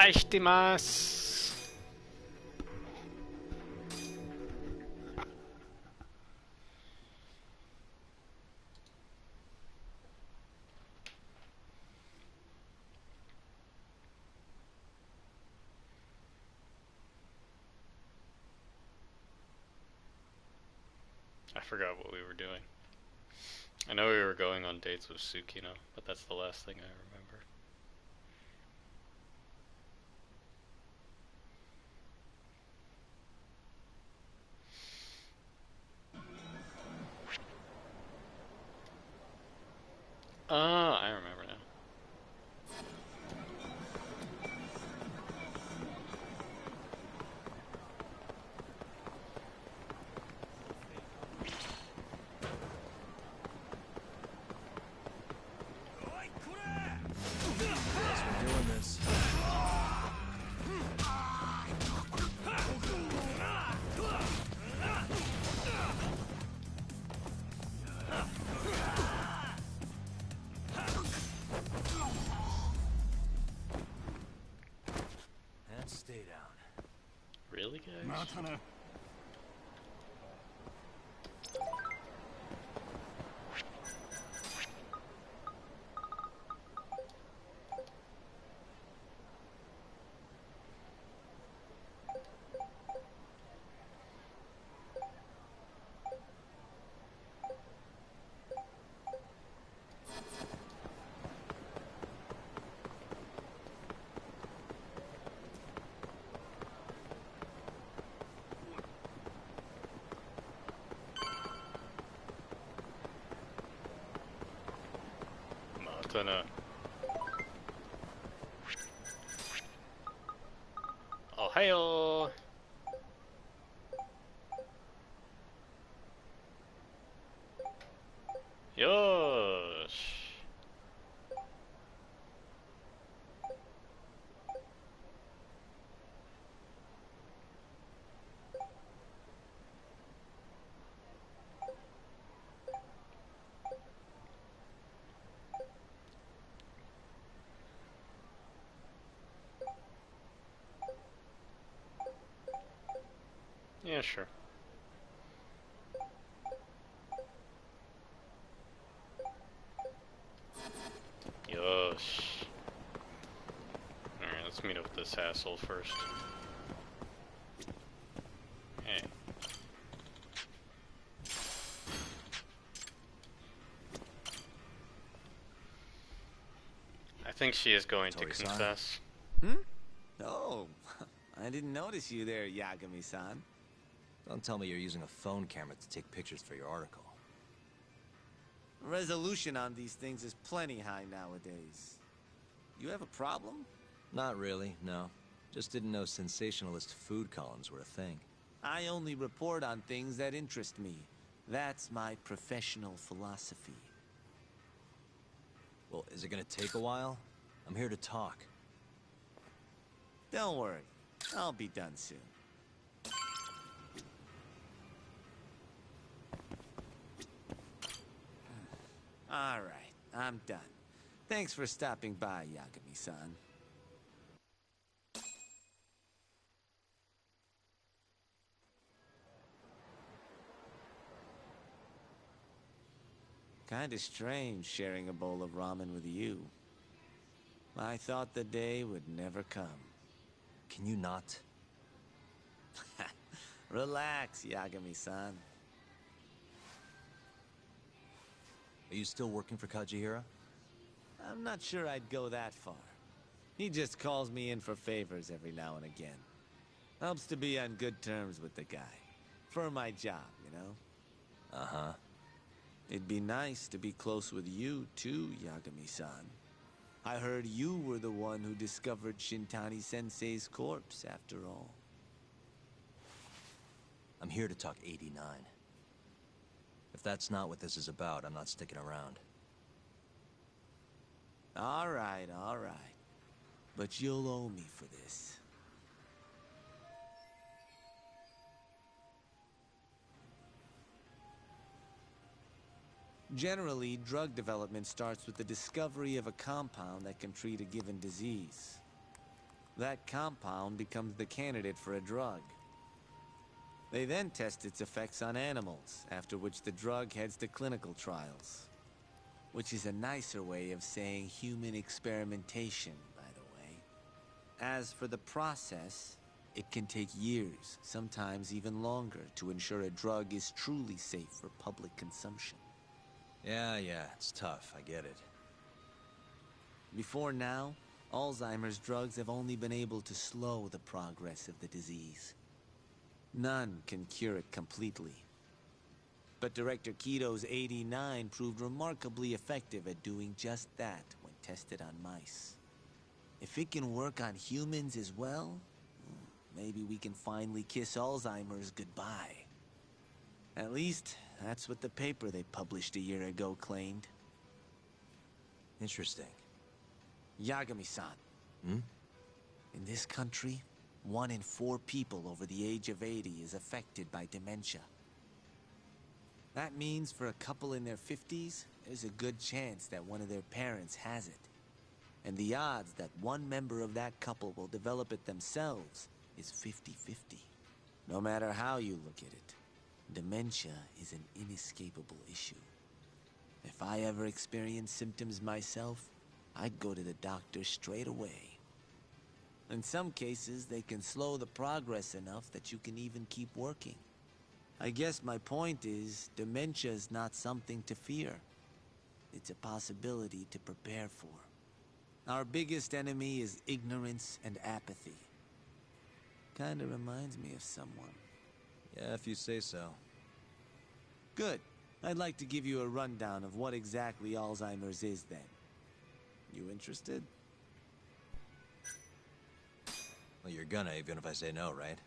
aishitemasu. I forgot what we were doing. I know we were going on dates with Tsukino, but that's the last thing I remember. I remember now. Stay down. Really, guys? Oh, heyo! Yosh! Yeah, sure. Yosh. Alright, let's meet up with this asshole first. Hey. I think she is going to confess. Oh, I didn't notice you there, Yagami-san. Don't tell me you're using a phone camera to take pictures for your article. Resolution on these things is plenty high nowadays. You have a problem? Not really, no. Just didn't know sensationalist food columns were a thing. I only report on things that interest me. That's my professional philosophy. Well, is it gonna take a while? I'm here to talk. Don't worry. I'll be done soon. All right, I'm done. Thanks for stopping by, Yagami-san. Kinda strange sharing a bowl of ramen with you. I thought the day would never come. Can you not? Relax, Yagami-san. Are you still working for Kajihira? I'm not sure I'd go that far. He just calls me in for favors every now and again. Helps to be on good terms with the guy. For my job, you know? Uh-huh. It'd be nice to be close with you, too, Yagami-san. I heard you were the one who discovered Shintani-sensei's corpse, after all. I'm here to talk 89. If that's not what this is about, I'm not sticking around. All right. But you'll owe me for this. Generally, drug development starts with the discovery of a compound that can treat a given disease. That compound becomes the candidate for a drug. They then test its effects on animals, after which the drug heads to clinical trials. Which is a nicer way of saying human experimentation, by the way. As for the process, it can take years, sometimes even longer, to ensure a drug is truly safe for public consumption. Yeah, it's tough, I get it. Before now, Alzheimer's drugs have only been able to slow the progress of the disease. None can cure it completely. But Director Keto's 89 proved remarkably effective at doing just that when tested on mice. If it can work on humans as well, maybe we can finally kiss Alzheimer's goodbye. At least, that's what the paper they published a year ago claimed. Interesting. Yagami-san. Hmm? In this country, 1 in 4 people over the age of 80 is affected by dementia. That means for a couple in their 50s, there's a good chance that one of their parents has it. And the odds that one member of that couple will develop it themselves is 50-50. No matter how you look at it, dementia is an inescapable issue. If I ever experienced symptoms myself, I'd go to the doctor straight away. In some cases, they can slow the progress enough that you can even keep working. I guess my point is, dementia is not something to fear. It's a possibility to prepare for. Our biggest enemy is ignorance and apathy. Kinda reminds me of someone. Yeah, if you say so. Good. I'd like to give you a rundown of what exactly Alzheimer's is then. You interested? Well, you're gonna, even if I say no, right?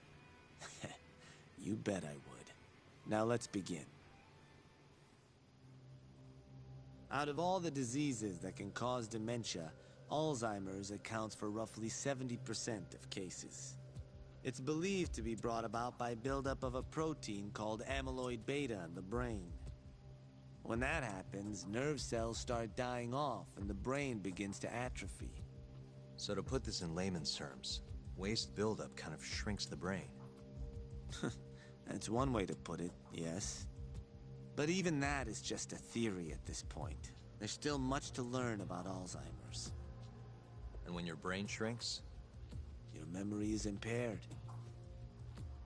You bet I would. Now let's begin. Out of all the diseases that can cause dementia, Alzheimer's accounts for roughly 70% of cases. It's believed to be brought about by buildup of a protein called amyloid beta in the brain. When that happens, nerve cells start dying off and the brain begins to atrophy. So to put this in layman's terms, waste buildup kind of shrinks the brain. That's one way to put it, yes. But even that is just a theory at this point. There's still much to learn about Alzheimer's. And when your brain shrinks? Your memory is impaired.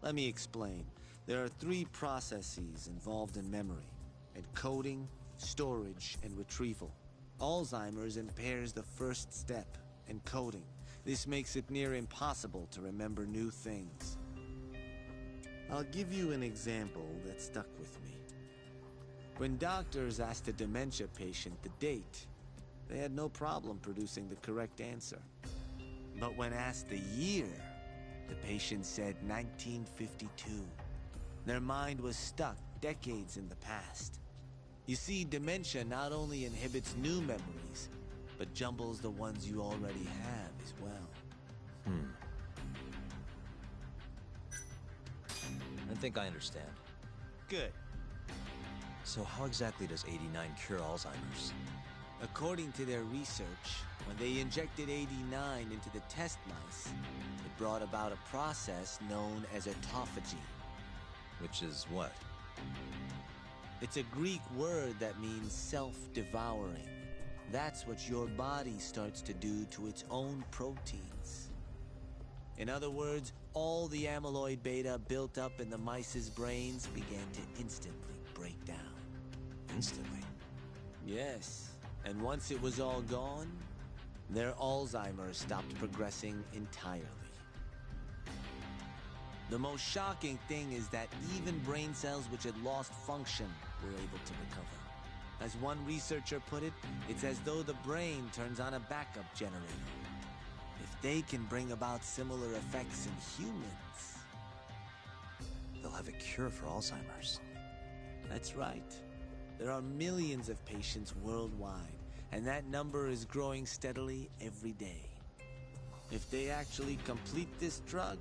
Let me explain. There are 3 processes involved in memory: encoding, storage, and retrieval. Alzheimer's impairs the first step, encoding. This makes it near impossible to remember new things. I'll give you an example that stuck with me. When doctors asked a dementia patient the date, they had no problem producing the correct answer. But when asked the year, the patient said 1952. Their mind was stuck decades in the past. You see, dementia not only inhibits new memories, but jumbles the ones you already have as well. I think I understand. Good. So how exactly does 89 cure Alzheimer's? According to their research, when they injected 89 into the test mice, it brought about a process known as autophagy. Which is what? It's a Greek word that means self-devouring. That's what your body starts to do to its own proteins. In other words, all the amyloid beta built up in the mice's brains began to instantly break down. Instantly? Yes, and once it was all gone, their Alzheimer's stopped progressing entirely. The most shocking thing is that even brain cells which had lost function were able to recover. As one researcher put it, it's as though the brain turns on a backup generator. If they can bring about similar effects in humans... They'll have a cure for Alzheimer's. That's right. There are millions of patients worldwide, and that number is growing steadily every day. If they actually complete this drug,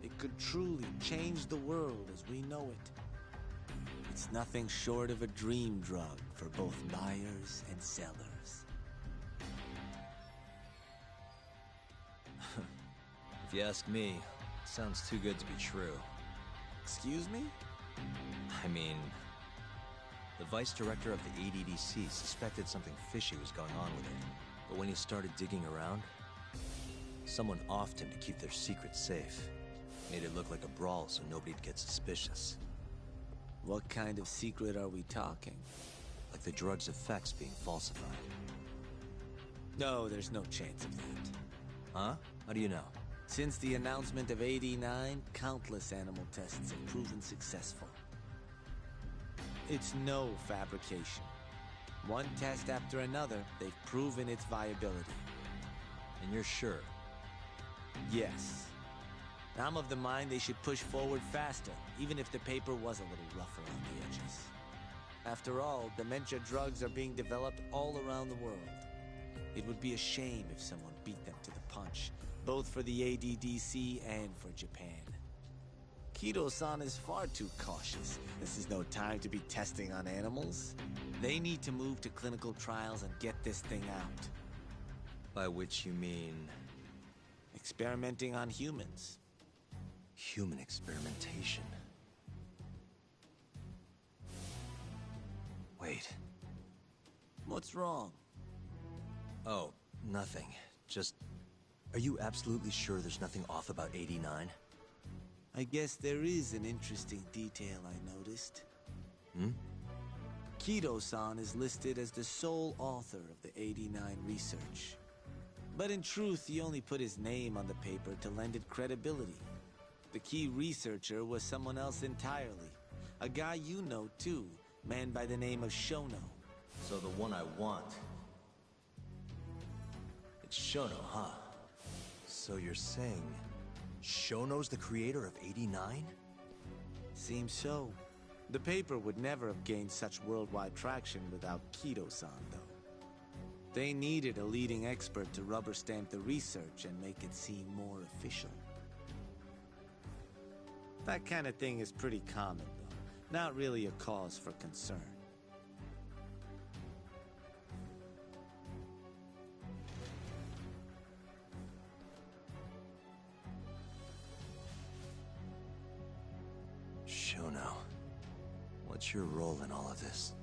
it could truly change the world as we know it. It's nothing short of a dream drug for both buyers and sellers. If you ask me, it sounds too good to be true. Excuse me? I mean, the vice director of the ADDC suspected something fishy was going on with it. But when he started digging around, someone offed him to keep their secret safe. Made it look like a brawl so nobody'd get suspicious. What kind of secret are we talking? Like the drug's effects being falsified. No, there's no chance of that. Huh? How do you know? Since the announcement of 89, countless animal tests have proven successful. It's no fabrication. One test after another, they've proven its viability. And you're sure? Yes. I'm of the mind they should push forward faster, even if the paper was a little rougher on the edges. After all, dementia drugs are being developed all around the world. It would be a shame if someone beat them to the punch, both for the ADDC and for Japan. Kido-san is far too cautious. This is no time to be testing on animals. They need to move to clinical trials and get this thing out. By which you mean... Experimenting on humans. human experimentation. Wait. What's wrong? Oh, nothing. Just... Are you absolutely sure there's nothing off about 89? I guess there is an interesting detail I noticed. Hmm? Kido-san is listed as the sole author of the 89 research. But in truth, he only put his name on the paper to lend it credibility. The key researcher was someone else entirely. A guy you know too, man by the name of Shono. So the one I want... It's Shono, huh? So you're saying... Shono's the creator of 89? Seems so. The paper would never have gained such worldwide traction without Kido-san, though. They needed a leading expert to rubber stamp the research and make it seem more official. That kind of thing is pretty common, though. Not really a cause for concern. Shono, what's your role in all of this?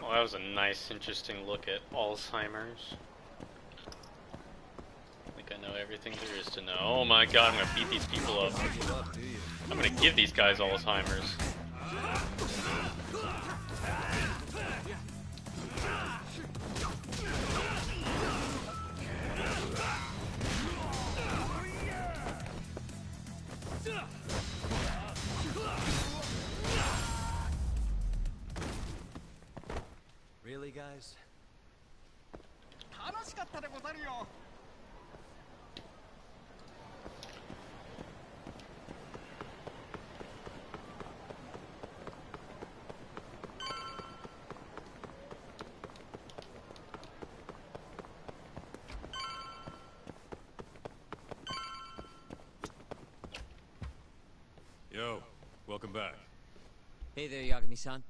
Well, that was a nice, interesting look at Alzheimer's. I think I know everything there is to know. Oh my god, I'm gonna beat these people up. I'm gonna give these guys Alzheimer's. Really, guys? Yo, welcome back. Hey there, Yagami-san.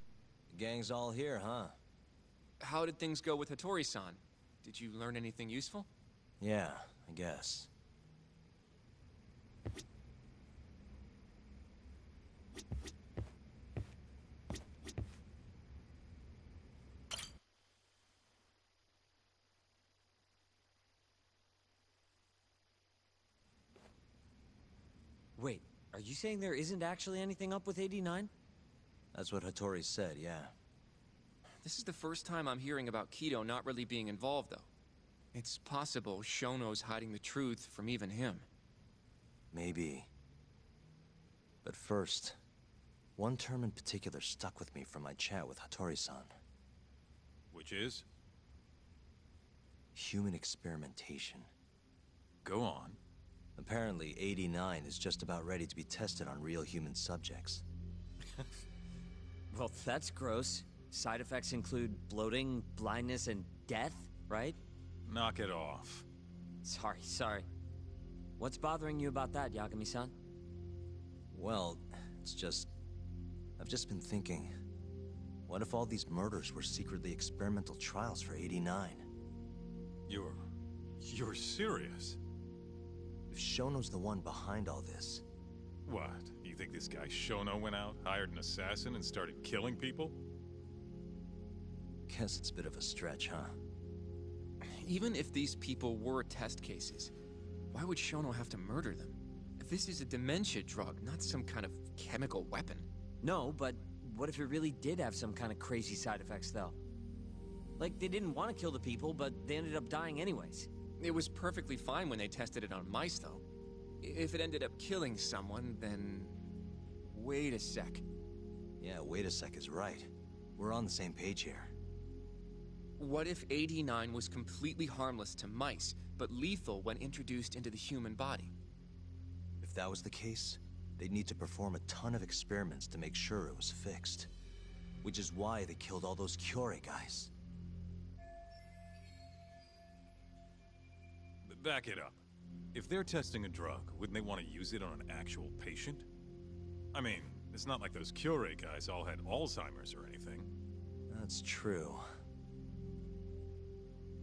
The gang's all here, huh? How did things go with Hattori-san? Did you learn anything useful? Yeah, I guess. Wait, are you saying there isn't actually anything up with 89? That's what Hattori said, yeah. This is the first time I'm hearing about Kido not really being involved, though. It's possible Shono's hiding the truth from even him. Maybe. But first, one term in particular stuck with me from my chat with Hattori-san. Which is? Human experimentation. Go on. Apparently, 89 is just about ready to be tested on real human subjects. Well, that's gross. Side effects include bloating, blindness, and death, right? Knock it off. Sorry. What's bothering you about that, Yagami-san? Well, it's just... I've just been thinking... What if all these murders were secretly experimental trials for 89? You're serious? If Shono's the one behind all this... What? You think this guy Shono went out, hired an assassin, and started killing people? Guess it's a bit of a stretch, huh? Even if these people were test cases, why would Shono have to murder them? This is a dementia drug, not some kind of chemical weapon. No, but what if it really did have some kind of crazy side effects, though? Like, they didn't want to kill the people, but they ended up dying anyways. It was perfectly fine when they tested it on mice, though. If it ended up killing someone, then... Wait a sec. Yeah, wait a sec is right. We're on the same page here. What if 89 was completely harmless to mice, but lethal when introduced into the human body? If that was the case, they'd need to perform a ton of experiments to make sure it was fixed. Which is why they killed all those Kyorei guys. Back it up. If they're testing a drug, wouldn't they want to use it on an actual patient? I mean, it's not like those Kyorei guys all had Alzheimer's or anything. That's true.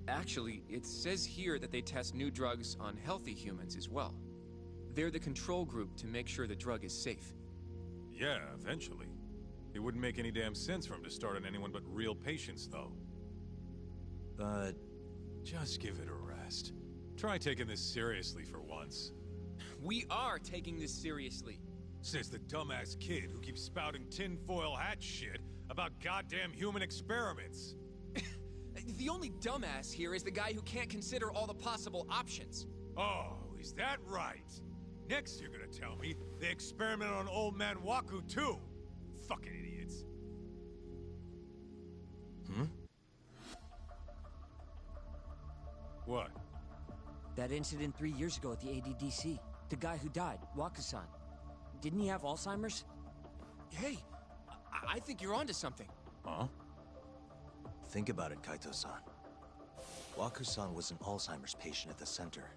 Actually, it says here that they test new drugs on healthy humans as well. They're the control group to make sure the drug is safe. Yeah, eventually. It wouldn't make any damn sense for him to start on anyone but real patients, though. But... Just give it a rest. Try taking this seriously for once. We are taking this seriously. Says the dumbass kid who keeps spouting tinfoil hat shit about goddamn human experiments. The only dumbass here is the guy who can't consider all the possible options. Oh, is that right? Next you're gonna tell me they experimented on old man Waku too. Fucking idiots. What? That incident 3 years ago at the ADDC. The guy who died, Waku-san. Didn't he have Alzheimer's? Hey, I think you're onto something. Huh? Think about it, Kaito-san. Waku-san was an Alzheimer's patient at the center.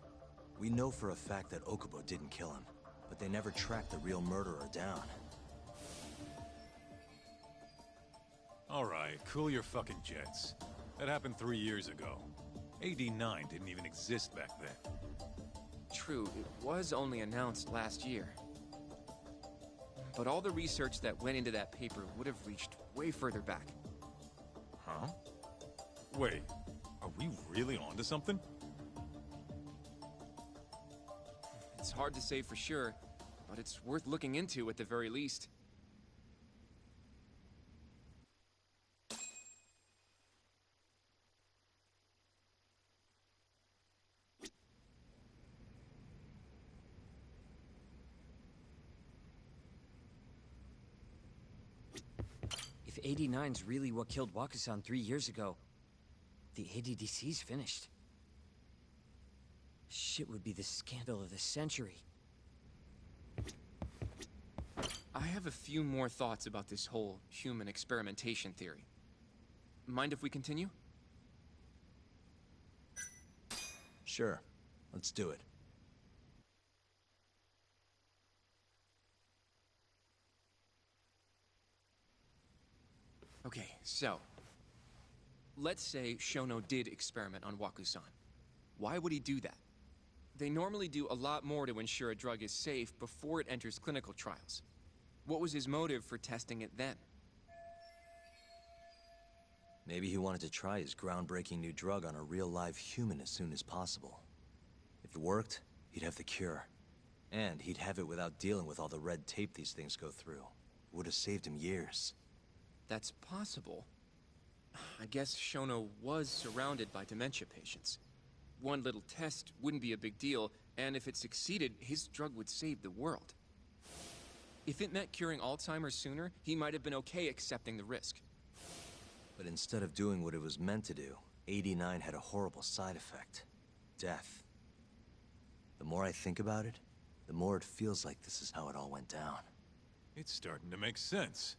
We know for a fact that Okubo didn't kill him, but they never tracked the real murderer down. Alright, cool your fucking jets. That happened 3 years ago. AD9 didn't even exist back then. True, it was only announced last year. But all the research that went into that paper would have reached way further back. Huh? Wait, are we really onto something? It's hard to say for sure, but it's worth looking into at the very least. If 89's really what killed Waku-san 3 years ago, the ADDC's finished. Shit would be the scandal of the century. I have a few more thoughts about this whole human experimentation theory. Mind if we continue? Sure, let's do it. Okay, so... let's say Shono did experiment on Waku-san. Why would he do that? They normally do a lot more to ensure a drug is safe before it enters clinical trials. What was his motive for testing it then? Maybe he wanted to try his groundbreaking new drug on a real live human as soon as possible. If it worked, he'd have the cure. And he'd have it without dealing with all the red tape these things go through. It would have saved him years. That's possible. I guess Shono was surrounded by dementia patients. One little test wouldn't be a big deal, and if it succeeded, his drug would save the world. If it meant curing Alzheimer's sooner, he might have been okay accepting the risk. But instead of doing what it was meant to do, 89 had a horrible side effect. Death. The more I think about it, the more it feels like this is how it all went down. It's starting to make sense.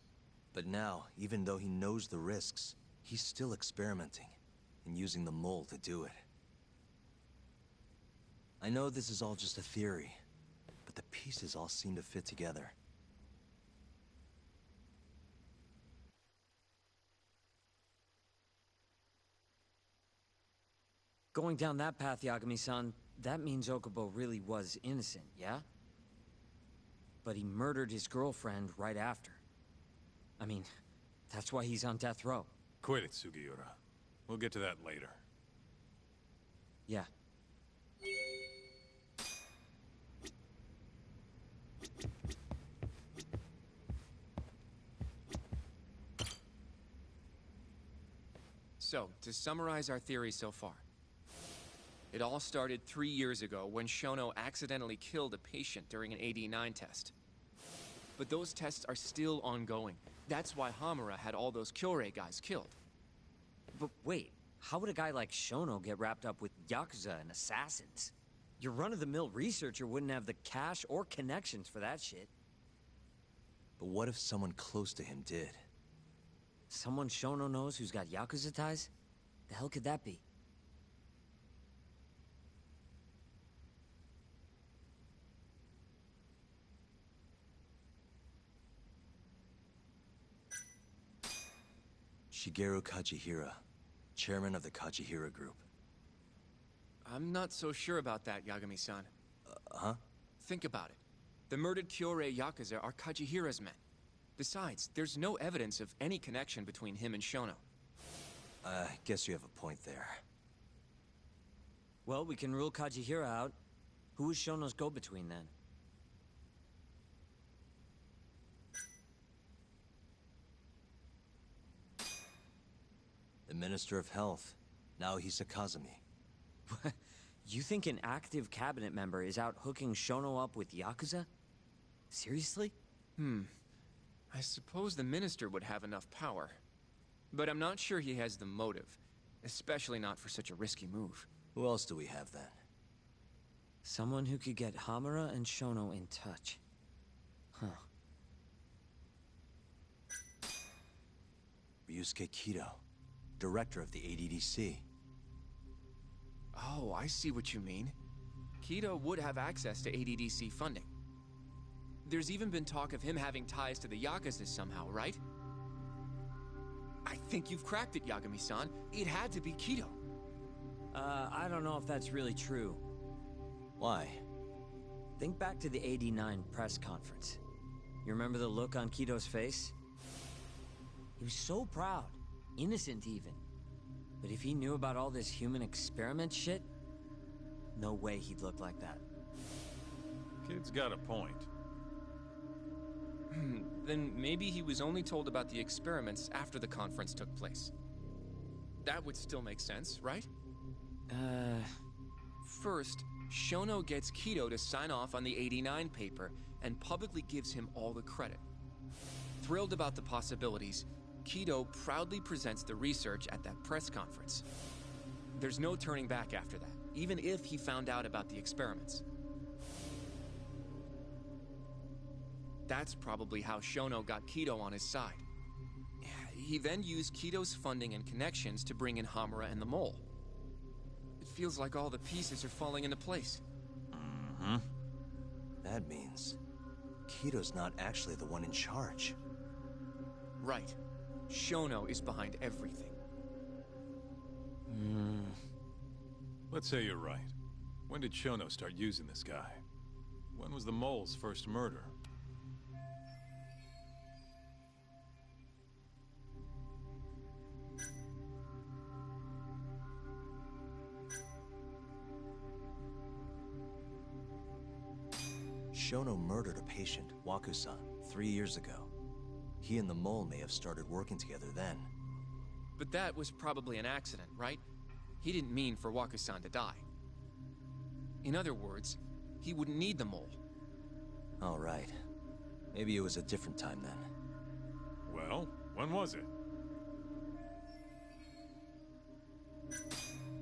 But now, even though he knows the risks, he's still experimenting, and using the mole to do it. I know this is all just a theory, but the pieces all seem to fit together. Going down that path, Yagami-san, that means Okubo really was innocent, yeah? But he murdered his girlfriend right after. I mean, that's why he's on death row. Quit it, Sugiura. We'll get to that later. Yeah. So, to summarize our theory so far. It all started 3 years ago when Shono accidentally killed a patient during an AD9 test. But those tests are still ongoing. That's why Hamura had all those Kyorei guys killed. But wait, how would a guy like Shono get wrapped up with Yakuza and assassins? Your run-of-the-mill researcher wouldn't have the cash or connections for that shit. But what if someone close to him did? Someone Shono knows who's got Yakuza ties? The hell could that be? Shigeru Kajihira, chairman of the Kajihira Group. I'm not so sure about that, Yagami-san. Huh? Think about it. The murdered Kyorei Yakuza are Kajihira's men. Besides, there's no evidence of any connection between him and Shono. I guess you have a point there. Well, we can rule Kajihira out. Who was Shono's go-between then? The Minister of Health, Naohisa Kazumi. You think an active cabinet member is out hooking Shono up with Yakuza? Seriously? I suppose the minister would have enough power. But I'm not sure he has the motive. Especially not for such a risky move. Who else do we have then? Someone who could get Hamura and Shono in touch. Huh. Ryusuke Kido, director of the ADDC. Oh, I see what you mean. Kido would have access to ADDC funding. There's even been talk of him having ties to the Yakuza somehow, right? I think you've cracked it, Yagami-san. It had to be Kido. I don't know if that's really true. Why? Think back to the '89 press conference. You remember the look on Kido's face? He was so proud, innocent even. But if he knew about all this human experiment shit, no way he'd look like that. Kid's got a point. Then maybe he was only told about the experiments after the conference took place. That would still make sense, right? First, Shono gets Kido to sign off on the '89 paper and publicly gives him all the credit. Thrilled about the possibilities, Kido proudly presents the research at that press conference. There's no turning back after that, even if he found out about the experiments. That's probably how Shono got Kido on his side. He then used Kido's funding and connections to bring in Hamura and the Mole. It feels like all the pieces are falling into place. Mm-hmm. That means Kido's not actually the one in charge. Right. Shono is behind everything. Let's say you're right. When did Shono start using this guy? When was the Mole's first murder? Shono murdered a patient, Waku-san, 3 years ago. He and the Mole may have started working together then. But that was probably an accident, right? He didn't mean for Waku-san to die. In other words, he wouldn't need the Mole. All right. Maybe it was a different time then. Well, when was it?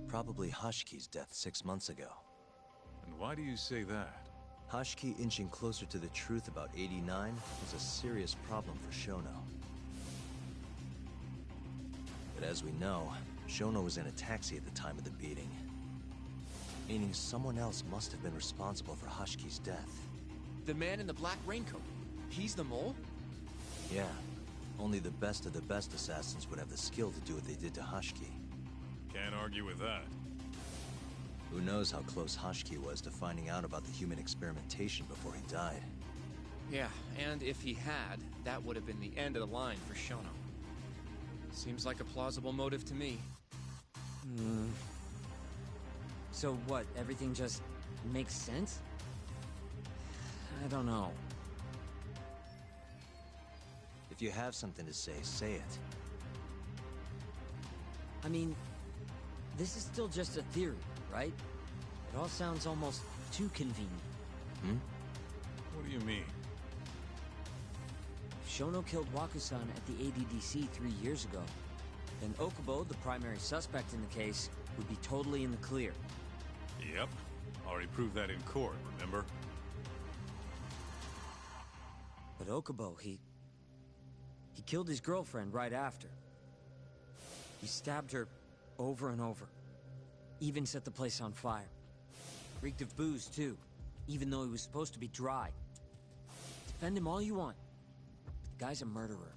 Probably Hashiki's death 6 months ago. And why do you say that? Hashiki inching closer to the truth about 89 was a serious problem for Shono. But as we know, Shono was in a taxi at the time of the beating. Meaning someone else must have been responsible for Hashki's death. The man in the black raincoat. He's the mole? Yeah. Only the best of the best assassins would have the skill to do what they did to Hashki. Can't argue with that. Who knows how close Hashki was to finding out about the human experimentation before he died. Yeah, and if he had, that would have been the end of the line for Shono. Seems like a plausible motive to me. So what, everything just makes sense? I don't know. If you have something to say, say it. I mean, this is still just a theory, right? It all sounds almost too convenient. What do you mean? If Shono killed Waku-san at the ADDC 3 years ago, then Okubo, the primary suspect in the case, would be totally in the clear. Yep. Already proved that in court, remember? But Okubo, he killed his girlfriend right after. He stabbed her over and over. Even set the place on fire. Reeked of booze, too, even though he was supposed to be dry. Defend him all you want. The guy's a murderer.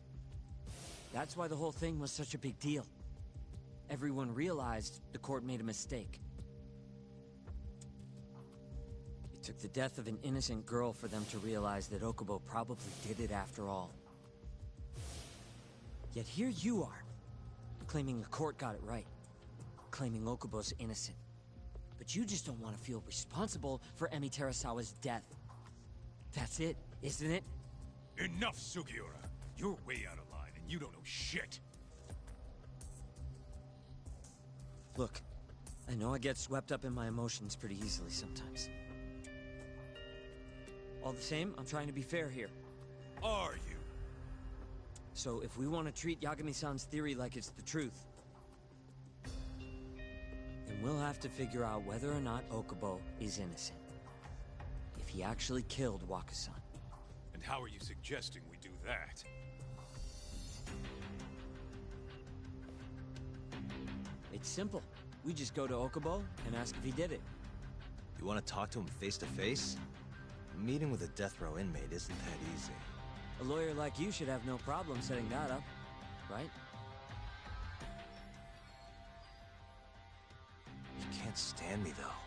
That's why the whole thing was such a big deal. Everyone realized the court made a mistake. It took the death of an innocent girl for them to realize that Okubo probably did it after all. Yet here you are, claiming the court got it right. Claiming Okubo's innocent. But you just don't want to feel responsible for Emi Terasawa's death. That's it, isn't it? Enough, Sugiura! You're way out of line, and you don't know shit! Look, I know I get swept up in my emotions pretty easily sometimes. All the same, I'm trying to be fair here. Are you? So if we want to treat Yagami-san's theory like it's the truth, then we'll have to figure out whether or not Okubo is innocent. If he actually killed Waku-san. And how are you suggesting we do that? It's simple. We just go to Okubo and ask if he did it. You want to talk to him face to face? A meeting with a death row inmate isn't that easy. A lawyer like you should have no problem setting that up, right? You can't stand me, though.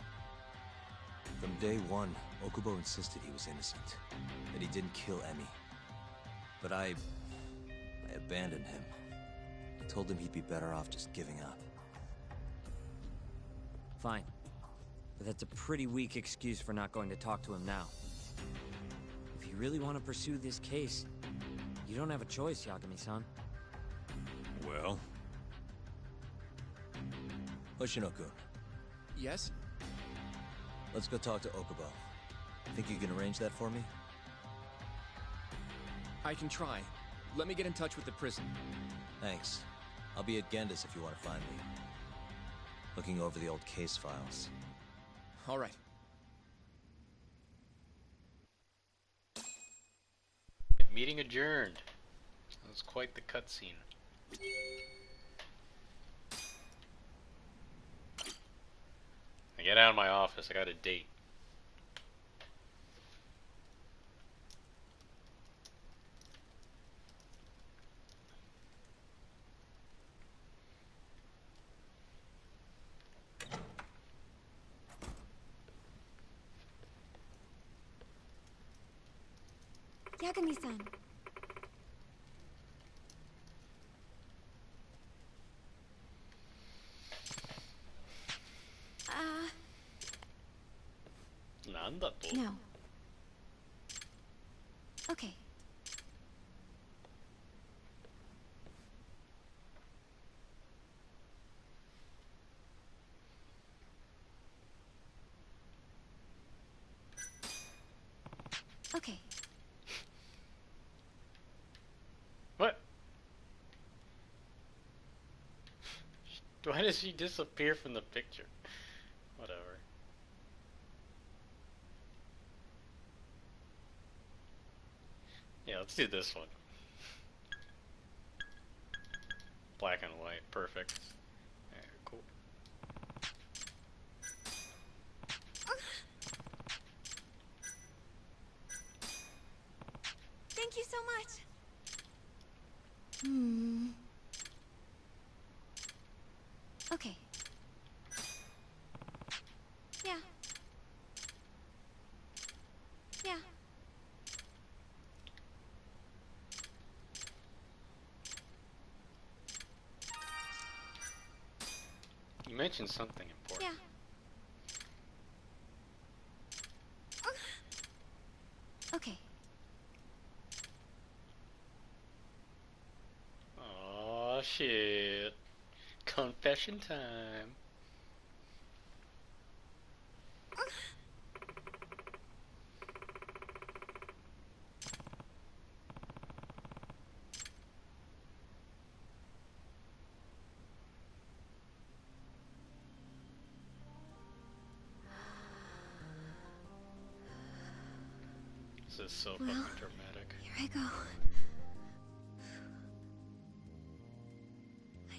From day one, Okubo insisted he was innocent, that he didn't kill Emi. But I abandoned him. Told him he'd be better off just giving up. Fine. But that's a pretty weak excuse for not going to talk to him now. If you really want to pursue this case, you don't have a choice, Yagami-san. Well? Hoshino-kun, Yes? let's go talk to Okubo. Think you can arrange that for me? I can try. Let me get in touch with the prison. Thanks. I'll be at Gendis if you want to find me. Looking over the old case files. All right. Meeting adjourned. That was quite the cutscene. I get out of my office. I got a date. Yagami-san. No. Okay. Okay. What? Why does she disappear from the picture? Whatever. Yeah, let's do this one. Black and white, perfect. Yeah, cool. Hmm. Okay. Yeah. Yeah. You mentioned something important. Yeah. Okay. Oh shit. Confession time. This is so fucking dramatic. Here I go.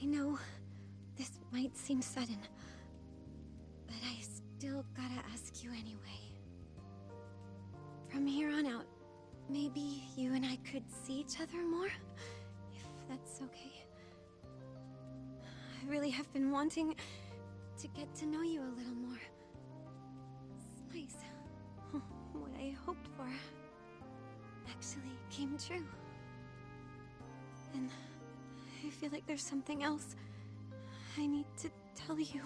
I know this might seem sudden, but I still gotta ask you anyway. From here on out, maybe you and I could see each other more? If that's okay. I really have been wanting to get to know you a little more. It's nice. What I hoped for actually came true. And I feel like there's something else I need to tell you.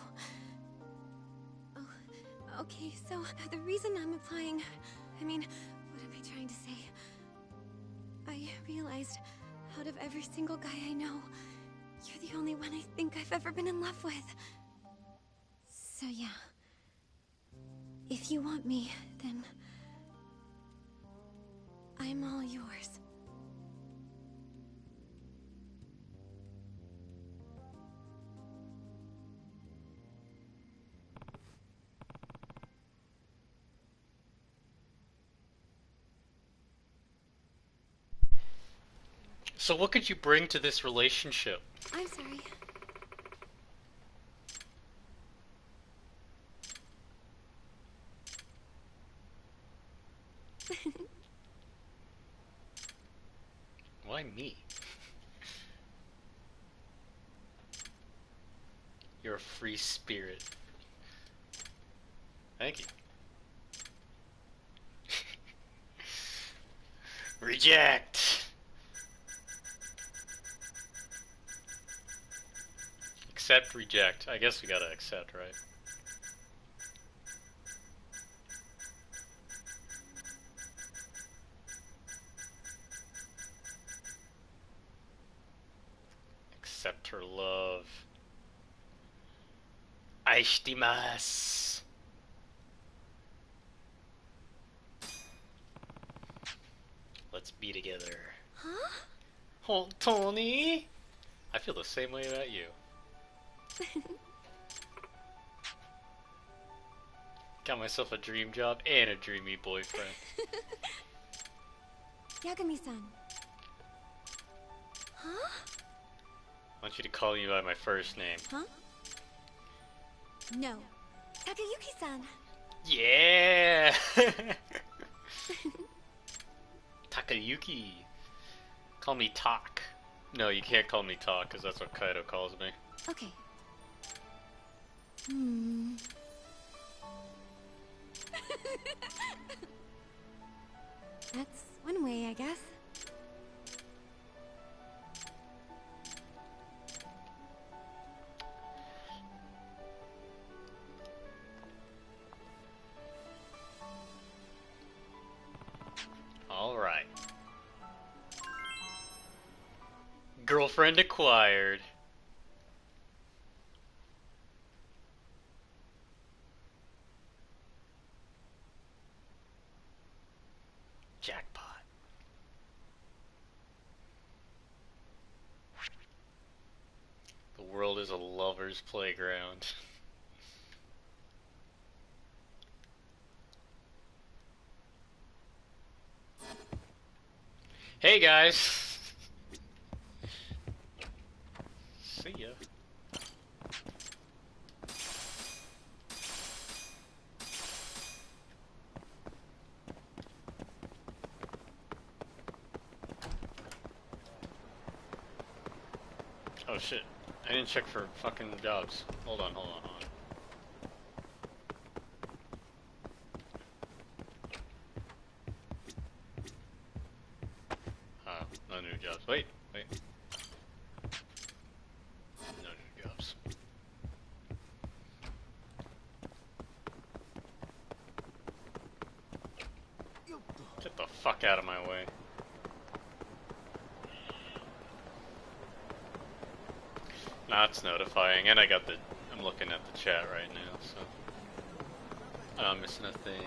Oh, okay, so the reason I'm applying... I mean, what am I trying to say? I realized, out of every single guy I know, you're the only one I think I've ever been in love with. So yeah. If you want me, then... I'm all yours. So what could you bring to this relationship? I'm sorry. Why me? You're a free spirit. Thank you. Reject! Accept, reject. I guess we gotta accept, right? Accept her love. Aishitemasu. Let's be together. Huh? Oh, Tony! I feel the same way about you. Got myself a dream job and a dreamy boyfriend. Yagami-san. Huh? I want you to call me by my first name. Huh? No. Takayuki-san. Yeah! Takayuki. Call me Tak. No, you can't call me Tak, because that's what Kaido calls me. Okay. Hmm. That's one way, I guess. Alright. Girlfriend acquired. Jackpot. The world is a lover's playground. Hey guys! See ya. Oh shit. I didn't check for fucking jobs. Hold on, hold on, hold on. No new jobs. Wait, wait. No new jobs. Get the fuck out of my way. That's notifying, and I'm looking at the chat right now, so I'm missing a thing.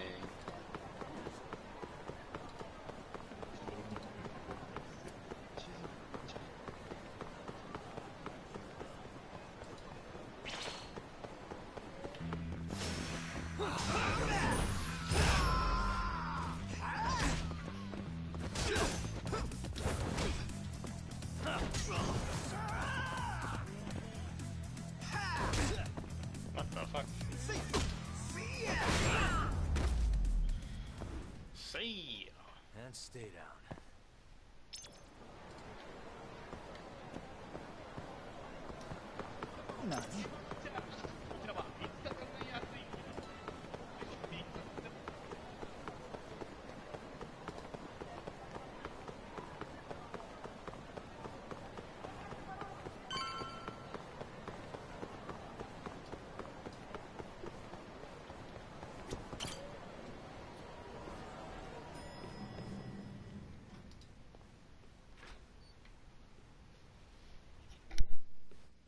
What the fuck? See ya. And stay down.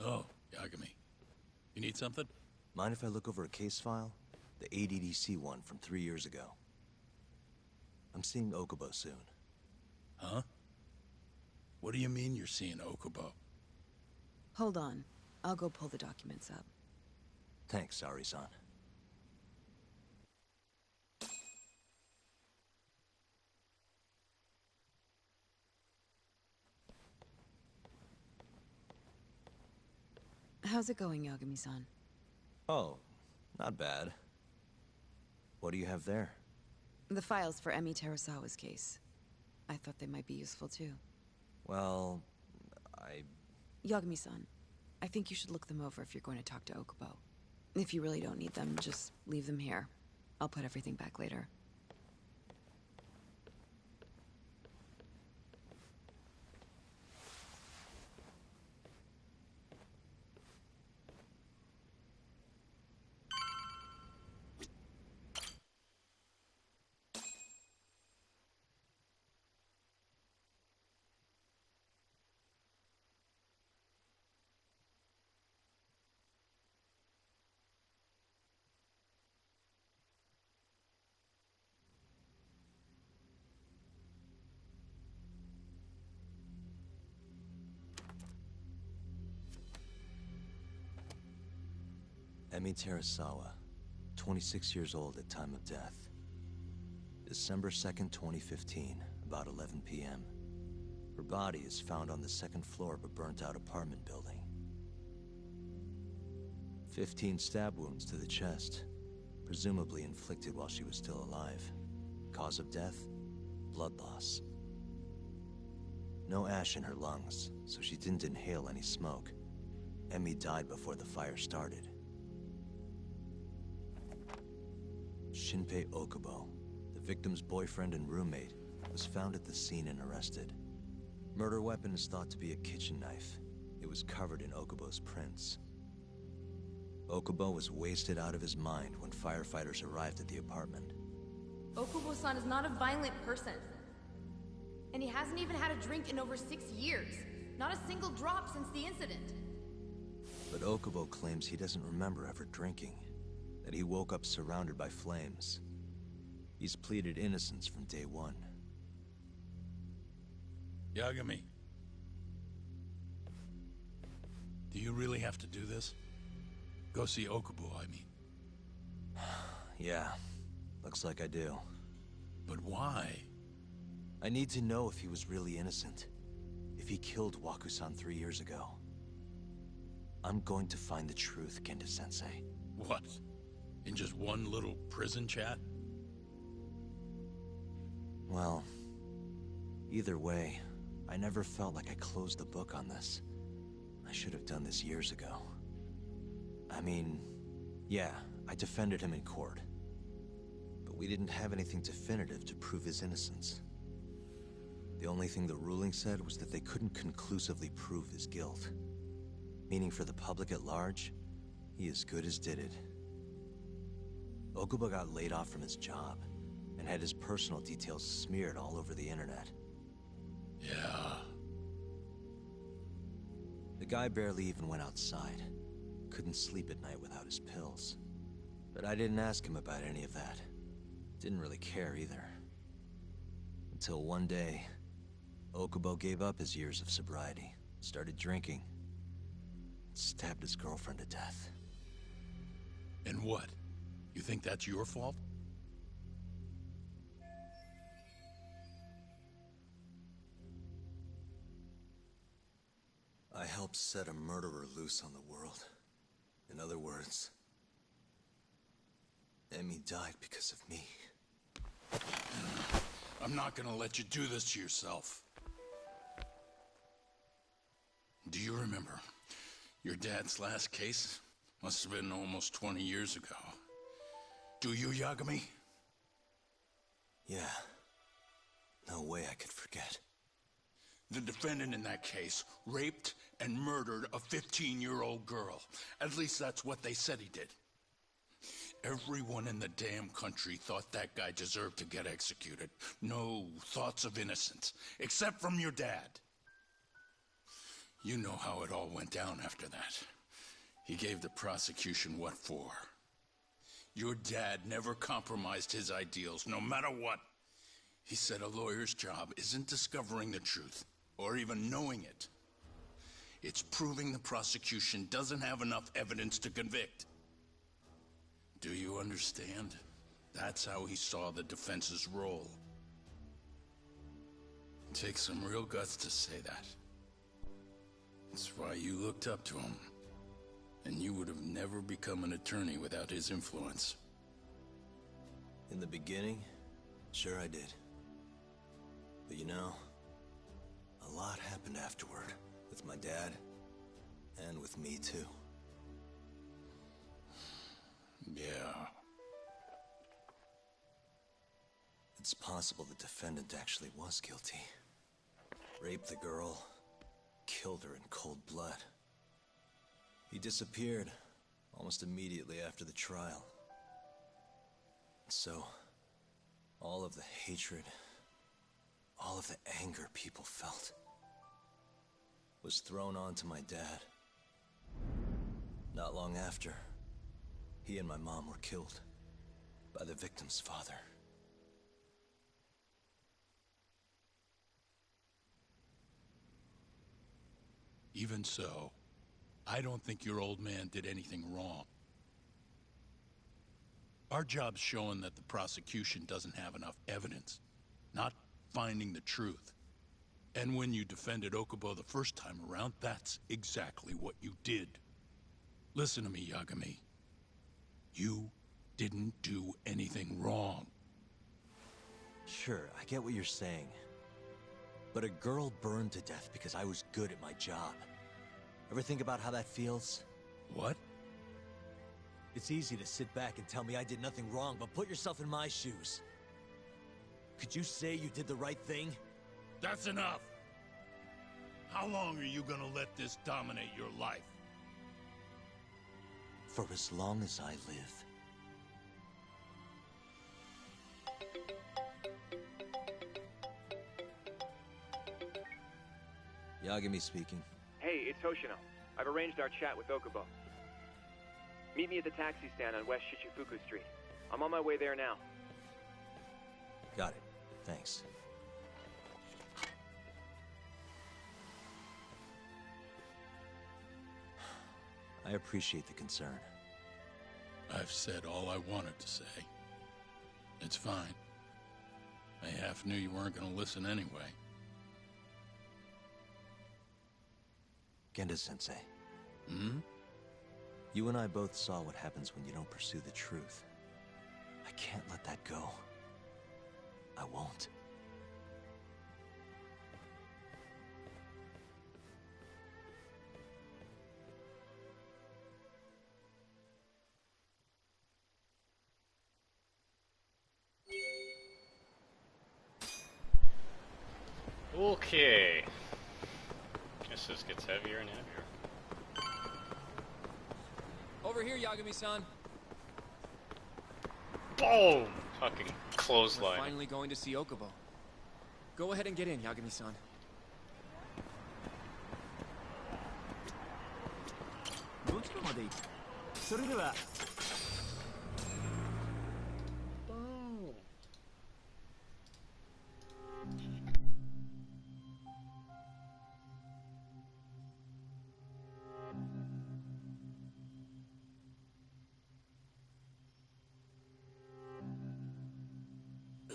Oh, Yagami. You need something? Mind if I look over a case file? The ADDC one from 3 years ago. I'm seeing Okubo soon. Huh? What do you mean you're seeing Okubo? Hold on. I'll go pull the documents up. Thanks, Ari-san. How's it going, Yagami-san? Oh, not bad. What do you have there? The files for Emi Terasawa's case. I thought they might be useful too. Well, Yagami-san, I think you should look them over if you're going to talk to Okubo. If you really don't need them, just leave them here. I'll put everything back later. Emi Terasawa, 26 years old at time of death. December 2nd, 2015, about 11 p.m. Her body is found on the second floor of a burnt-out apartment building. 15 stab wounds to the chest, presumably inflicted while she was still alive. Cause of death? Blood loss. No ash in her lungs, so she didn't inhale any smoke. Emi died before the fire started. Shinpei Okubo, the victim's boyfriend and roommate, was found at the scene and arrested. Murder weapon is thought to be a kitchen knife. It was covered in Okubo's prints. Okubo was wasted out of his mind when firefighters arrived at the apartment. Okubo-san is not a violent person. And he hasn't even had a drink in over 6 years. Not a single drop since the incident. But Okubo claims he doesn't remember ever drinking, that he woke up surrounded by flames. He's pleaded innocence from day one. Yagami. Do you really have to do this? Go see Okubo, I mean. Yeah, looks like I do. But why? I need to know if he was really innocent. If he killed Waku-san 3 years ago. I'm going to find the truth, Kenta-sensei. What? In just one little prison chat? Well, either way, I never felt like I closed the book on this. I should have done this years ago. I mean, yeah, I defended him in court. But we didn't have anything definitive to prove his innocence. The only thing the ruling said was that they couldn't conclusively prove his guilt. Meaning for the public at large, he as good as did it. Okubo got laid off from his job, and had his personal details smeared all over the internet. Yeah. The guy barely even went outside. Couldn't sleep at night without his pills. But I didn't ask him about any of that. Didn't really care either. Until one day, Okubo gave up his years of sobriety, started drinking, stabbed his girlfriend to death. And what? You think that's your fault? I helped set a murderer loose on the world. In other words, Emmy died because of me. I'm not gonna let you do this to yourself. Do you remember your dad's last case? Must have been almost 20 years ago. Do you, Yagami? Yeah. No way I could forget. The defendant in that case raped and murdered a 15-year-old girl. At least that's what they said he did. Everyone in the damn country thought that guy deserved to get executed. No thoughts of innocence, except from your dad. You know how it all went down after that. He gave the prosecution what for. Your dad never compromised his ideals, no matter what. He said a lawyer's job isn't discovering the truth, or even knowing it. It's proving the prosecution doesn't have enough evidence to convict. Do you understand? That's how he saw the defense's role. It takes some real guts to say that. That's why you looked up to him. And you would have never become an attorney without his influence. In the beginning, sure I did. But you know, a lot happened afterward. With my dad, and with me too. Yeah. It's possible the defendant actually was guilty. Raped the girl, killed her in cold blood. He disappeared almost immediately after the trial. So, all of the hatred, all of the anger people felt, was thrown onto my dad. Not long after, he and my mom were killed by the victim's father. Even so, I don't think your old man did anything wrong. Our job's showing that the prosecution doesn't have enough evidence, not finding the truth. And when you defended Okubo the first time around, that's exactly what you did. Listen to me, Yagami. You didn't do anything wrong. Sure, I get what you're saying. But a girl burned to death because I was good at my job. Ever think about how that feels? What? It's easy to sit back and tell me I did nothing wrong, but put yourself in my shoes. Could you say you did the right thing? That's enough! How long are you gonna let this dominate your life? For as long as I live. Yagami speaking. Hey, it's Hoshino. I've arranged our chat with Okubo. Meet me at the taxi stand on West Shichifuku Street. I'm on my way there now. Got it. Thanks. I appreciate the concern. I've said all I wanted to say. It's fine. I half knew you weren't gonna listen anyway. Genda-sensei. Hmm? You and I both saw what happens when you don't pursue the truth. I can't let that go. I won't. Okay. Guess this gets heavier and heavier. Over here, Yagami-san. Boom! Fucking We're clothesline. finally going to see Okubo. Go ahead and get in, Yagami-san.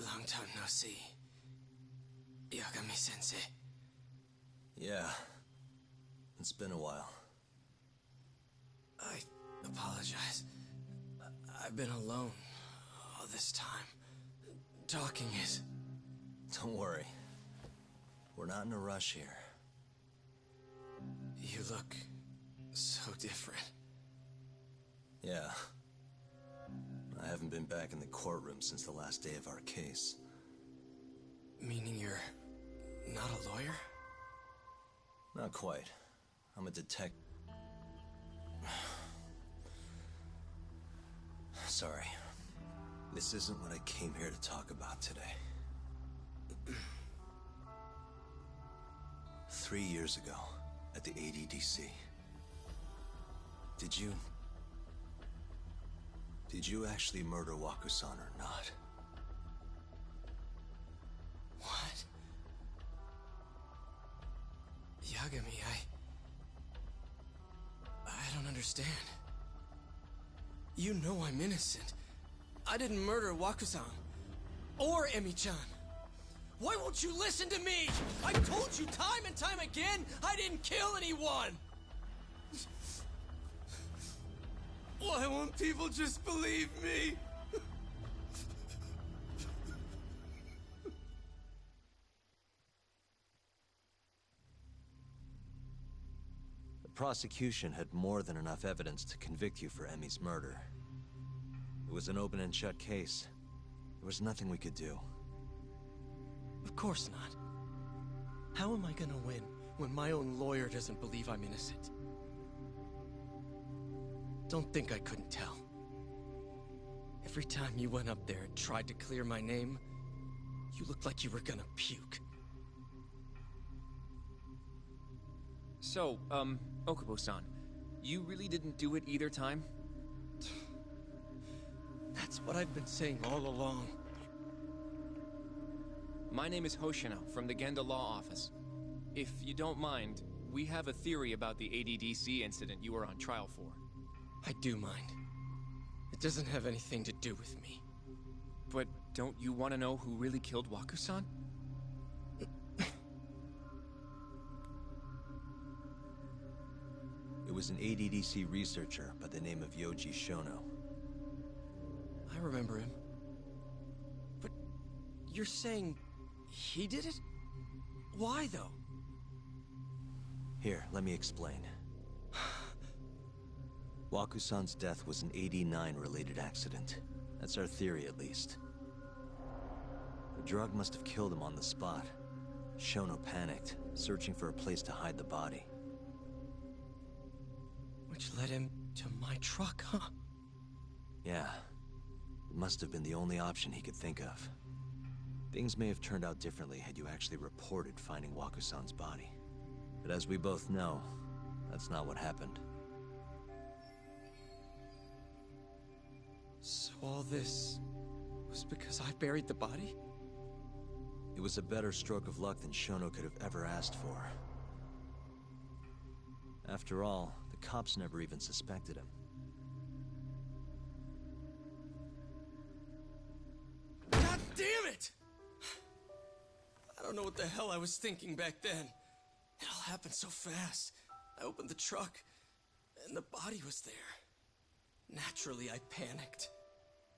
Long time no see. Yagami-sensei. Yeah. It's been a while. I apologize. I've been alone all this time. Talking is... Don't worry. We're not in a rush here. You look so different. Yeah. I haven't been back in the courtroom since the last day of our case. Meaning you're not a lawyer? Not quite. I'm a detective. Sorry. This isn't what I came here to talk about today. 3 years ago, at the ADDC. Did you actually murder Waku-san or not? What? Yagami, I don't understand. You know I'm innocent. I didn't murder Waku-san. Or Emi-chan. Why won't you listen to me? I've told you time and time again, I didn't kill anyone! Why won't people just believe me? The prosecution had more than enough evidence to convict you for Emi's murder. It was an open and shut case. There was nothing we could do. Of course not. How am I gonna win when my own lawyer doesn't believe I'm innocent? Don't think I couldn't tell. Every time you went up there and tried to clear my name, you looked like you were gonna puke. So, Okubo-san, you really didn't do it either time? That's what I've been saying all along. My name is Hoshino from the Genda Law Office. If you don't mind, we have a theory about the ADDC incident you were on trial for. I do mind. It doesn't have anything to do with me. But don't you want to know who really killed Waku-san? It was an ADDC researcher by the name of Yoji Shono. I remember him. But you're saying he did it? Why, though? Here, let me explain. Waku-san's death was an 89-related accident. That's our theory, at least. The drug must have killed him on the spot. Shono panicked, searching for a place to hide the body. Which led him to my truck, huh? Yeah. It must have been the only option he could think of. Things may have turned out differently had you actually reported finding Waku-san's body. But as we both know, that's not what happened. So all this was because I buried the body? It was a better stroke of luck than Shono could have ever asked for. After all, the cops never even suspected him. God damn it! I don't know what the hell I was thinking back then. It all happened so fast. I opened the truck, and the body was there. Naturally, I panicked.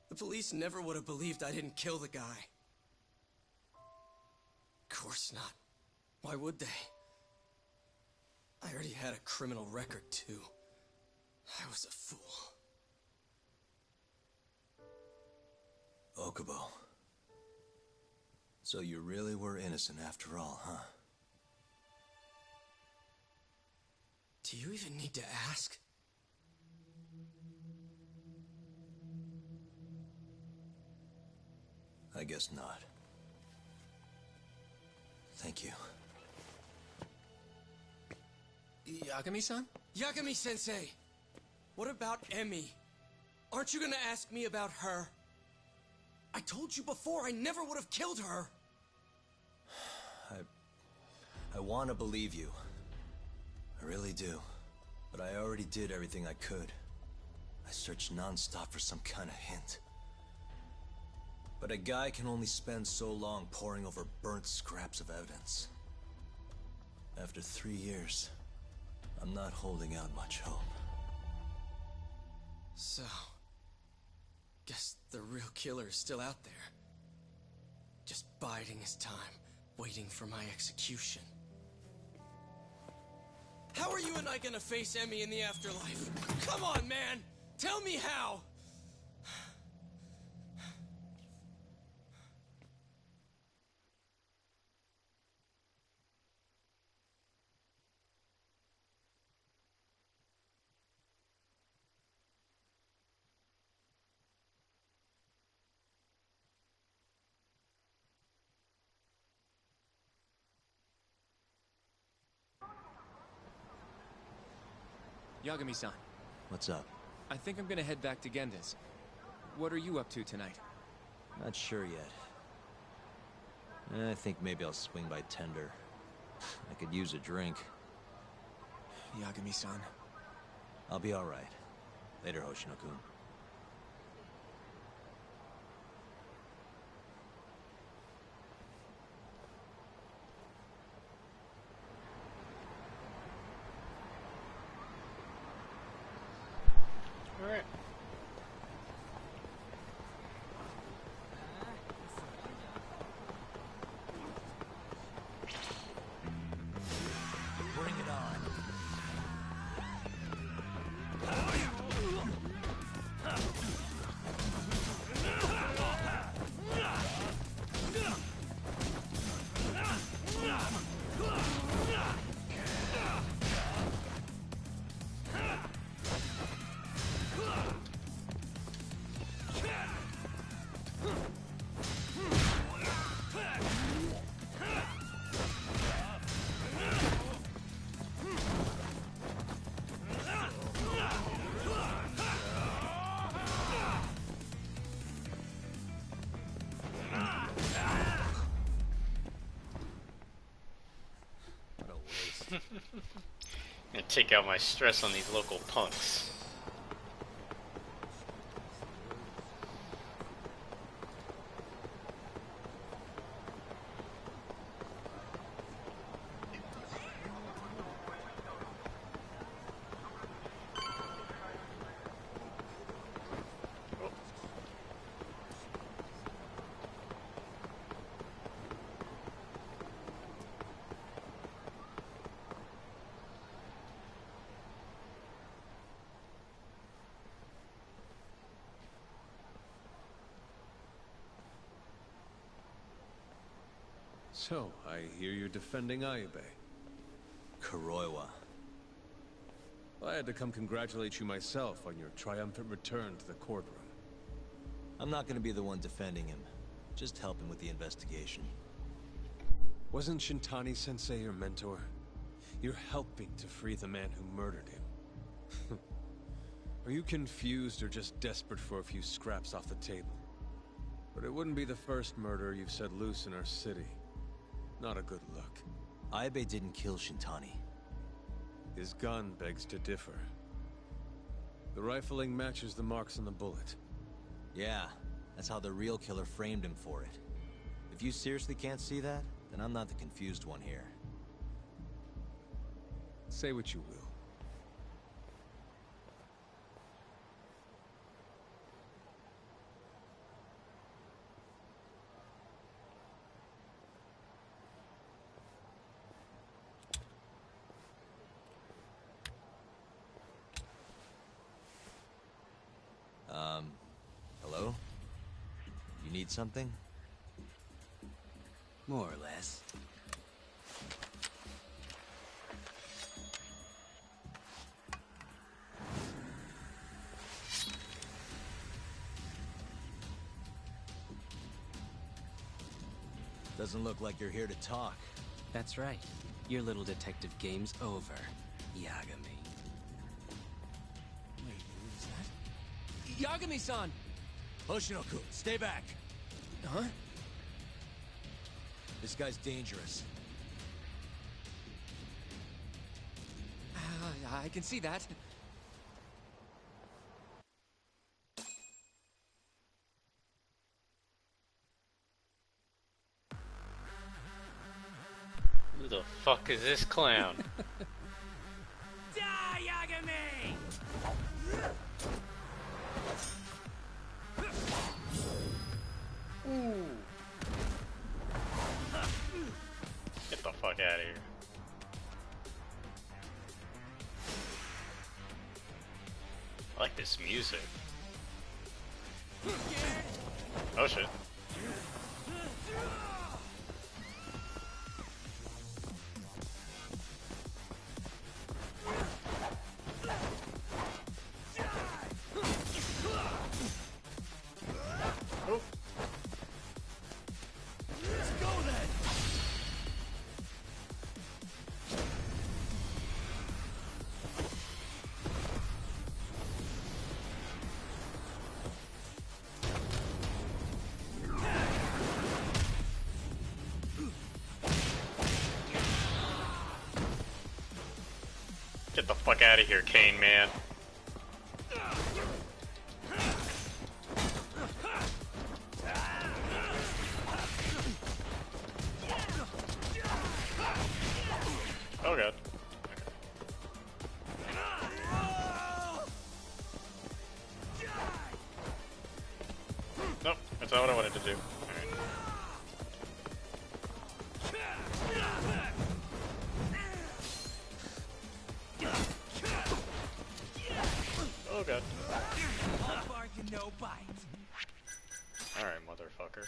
The police never would have believed I didn't kill the guy. Of course not. Why would they? I already had a criminal record, too. I was a fool. Okubo. So you really were innocent after all, huh? Do you even need to ask? I guess not. Thank you. Yagami-san? Yagami-sensei! What about Emmy? Aren't you gonna ask me about her? I told you before, I never would have killed her! I want to believe you. I really do. But I already did everything I could. I searched non-stop for some kind of hint. But a guy can only spend so long poring over burnt scraps of evidence. After 3 years, I'm not holding out much hope. So... guess the real killer is still out there. Just biding his time, waiting for my execution. How are you and I gonna face Emmy in the afterlife? Come on, man! Tell me how! Yagami-san, What's up? I think I'm gonna head back to Genda's. What are you up to tonight? Not sure yet. I think maybe I'll swing by Tender. I could use a drink. Yagami-san. I'll be alright. Later, Hoshino-kun. Alright. Bring it on. Gonna take out my stress on these local punks. So, I hear you're defending Ayube. Kuroiwa. I had to come congratulate you myself on your triumphant return to the courtroom. I'm not gonna be the one defending him. Just helping with the investigation. Wasn't Shintani-sensei your mentor? You're helping to free the man who murdered him. Are you confused or just desperate for a few scraps off the table? But it wouldn't be the first murder you've set loose in our city. Not a good look. Ayube didn't kill Shintani. His gun begs to differ. The rifling matches the marks on the bullet. Yeah, that's how the real killer framed him for it. If you seriously can't see that, then I'm not the confused one here. Say what you will. Hello? You need something? More or less. Doesn't look like you're here to talk. That's right. Your little detective game's over, Yagami. Wait, who is that? Yagami-san! Hoshinoku, stay back! Huh? This guy's dangerous. I can see that. Who the fuck is this clown? Die, Yagami! Get the fuck out of here. I like this music. Oh shit. Let's go then! Get the fuck out of here, Kane man. Oh god. Nope, that's not what I wanted to do. Alright. Oh god. All bark and no bite. Alright, motherfucker.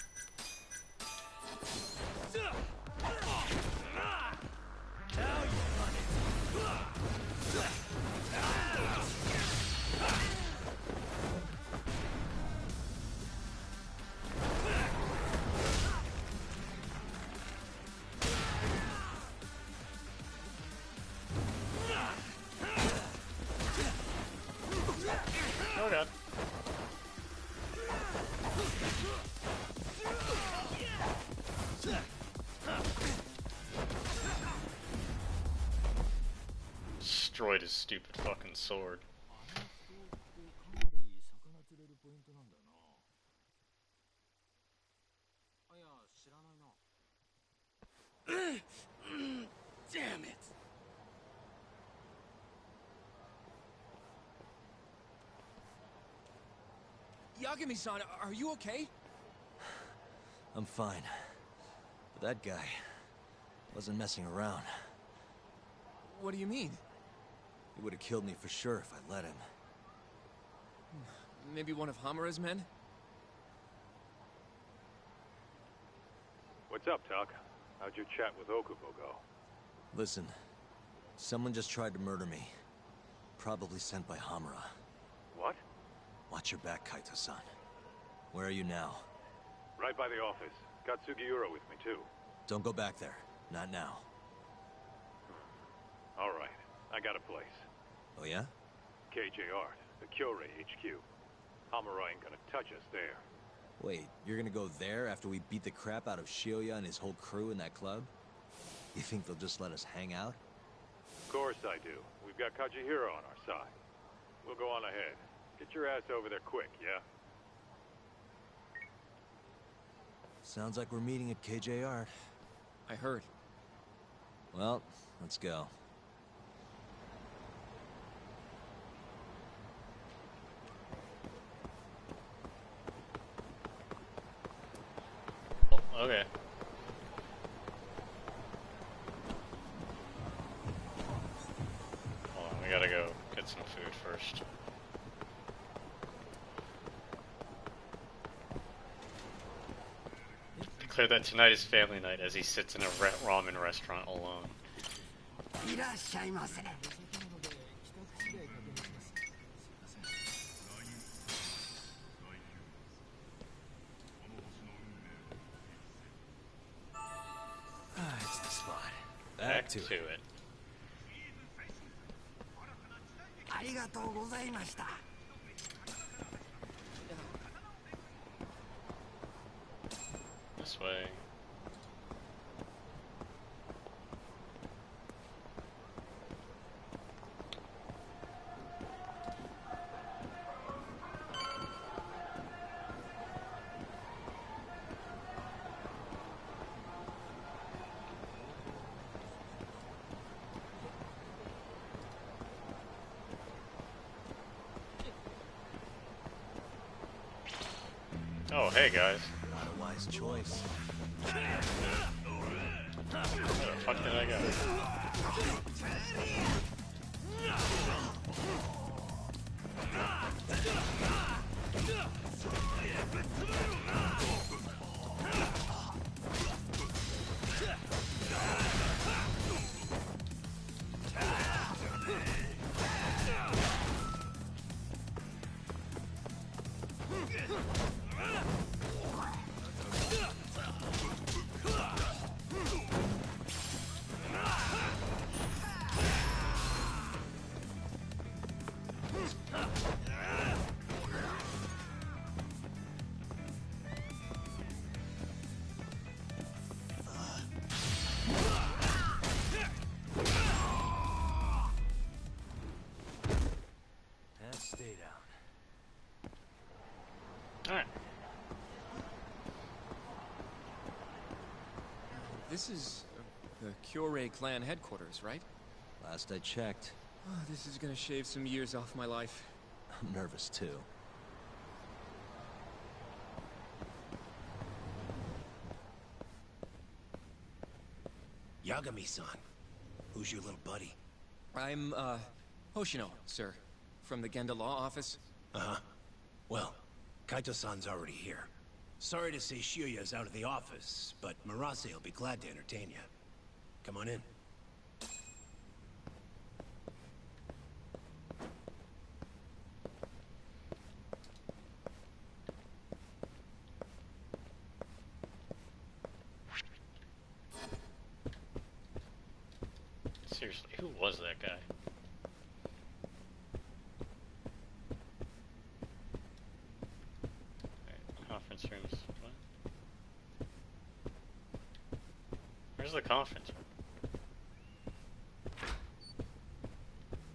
Oh god. Destroyed his stupid fucking sword. Damn it! Yagami-san, are you okay? I'm fine. But that guy wasn't messing around. What do you mean? He would have killed me for sure if I let him. Maybe one of Hamura's men? What's up, Tuck? How'd your chat with Okubo go? Listen, someone just tried to murder me. Probably sent by Hamura. What? Watch your back, Kaito-san. Where are you now? Right by the office. Got Sugiura with me, too. Don't go back there. Not now. All right. I got a place. Oh yeah? KJ Art, the Kyorei HQ. Hamura ain't gonna touch us there. Wait, you're gonna go there after we beat the crap out of Shioya and his whole crew in that club? You think they'll just let us hang out? Of course I do. We've got Kajihiro on our side. We'll go on ahead. Get your ass over there quick, yeah? Sounds like we're meeting at KJ Art. I heard. Well, let's go. Oh, okay. Hold on, we gotta go get some food first. Declare that tonight is family night as he sits in a ramen restaurant alone. It's the spot. Back to it. This way. Oh, hey guys. Not a wise choice. Where the fuck did I go? Stay down. Alright. This is the Kyorei clan headquarters, right? Last I checked. Oh, this is gonna shave some years off my life. I'm nervous too. Yagami-san. Who's your little buddy? I'm, Hoshino, sir. From the Genda Law Office. Uh-huh. Well, Kaito-san's already here. Sorry to say Shiuya's out of the office, but Murase will be glad to entertain you. Come on in. Seriously, who was that guy? Alright, conference rooms. What? Where's the conference room?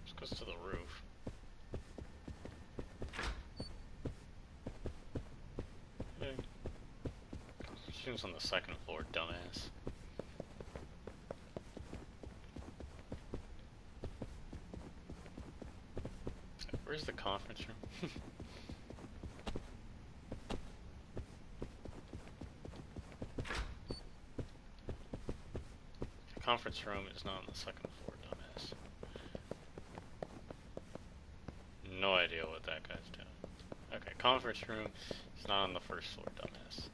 This goes to the roof. Okay. Conference room's on the second floor, dumbass. Where's the conference room? The conference room is not on the second floor, dumbass. No idea what that guy's doing. Okay, conference room is not on the first floor, dumbass.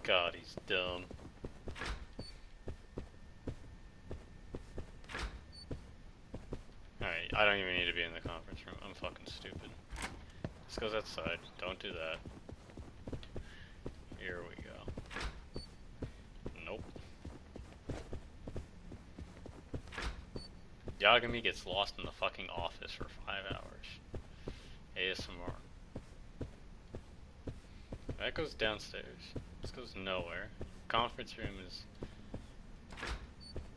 God, he's dumb. Alright, I don't even need to be in the conference room. I'm fucking stupid. This goes outside. Don't do that. Here we go. Nope. Yagami gets lost in the fucking office for 5 hours. ASMR. That goes downstairs. This goes nowhere. Conference room is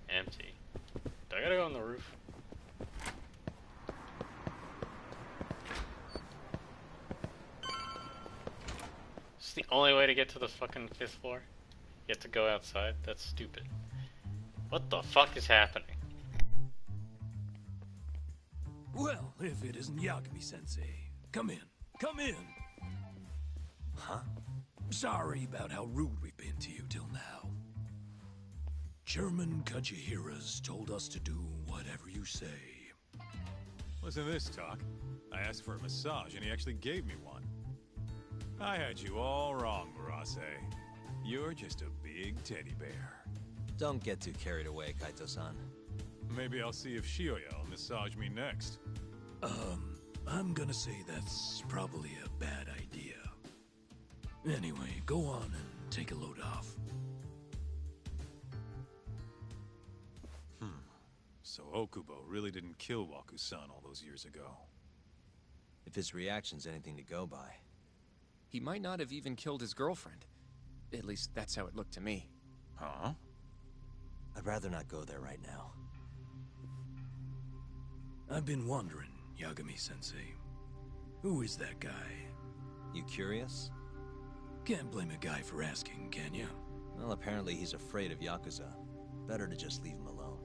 empty. Do I gotta go on the roof? Is this the only way to get to the fucking 5th floor? You have to go outside? That's stupid. What the fuck is happening? Well, if it isn't Yagami-sensei. Come in. Come in. Huh? Sorry about how rude we've been to you till now. Chairman Kajihira's told us to do whatever you say. Listen to this talk. I asked for a massage, and he actually gave me one. I had you all wrong, Murase. You're just a big teddy bear. Don't get too carried away, Kaito-san. Maybe I'll see if Shioya will massage me next. I'm gonna say that's probably a bad idea. Anyway, go on and take a load off. So Okubo really didn't kill Waku-san all those years ago. If his reaction's anything to go by. He might not have even killed his girlfriend. At least that's how it looked to me. Huh? I'd rather not go there right now. I've been wondering, Yagami-sensei. Who is that guy? You curious? Can't blame a guy for asking, can you? Well, apparently he's afraid of Yakuza. Better to just leave him alone.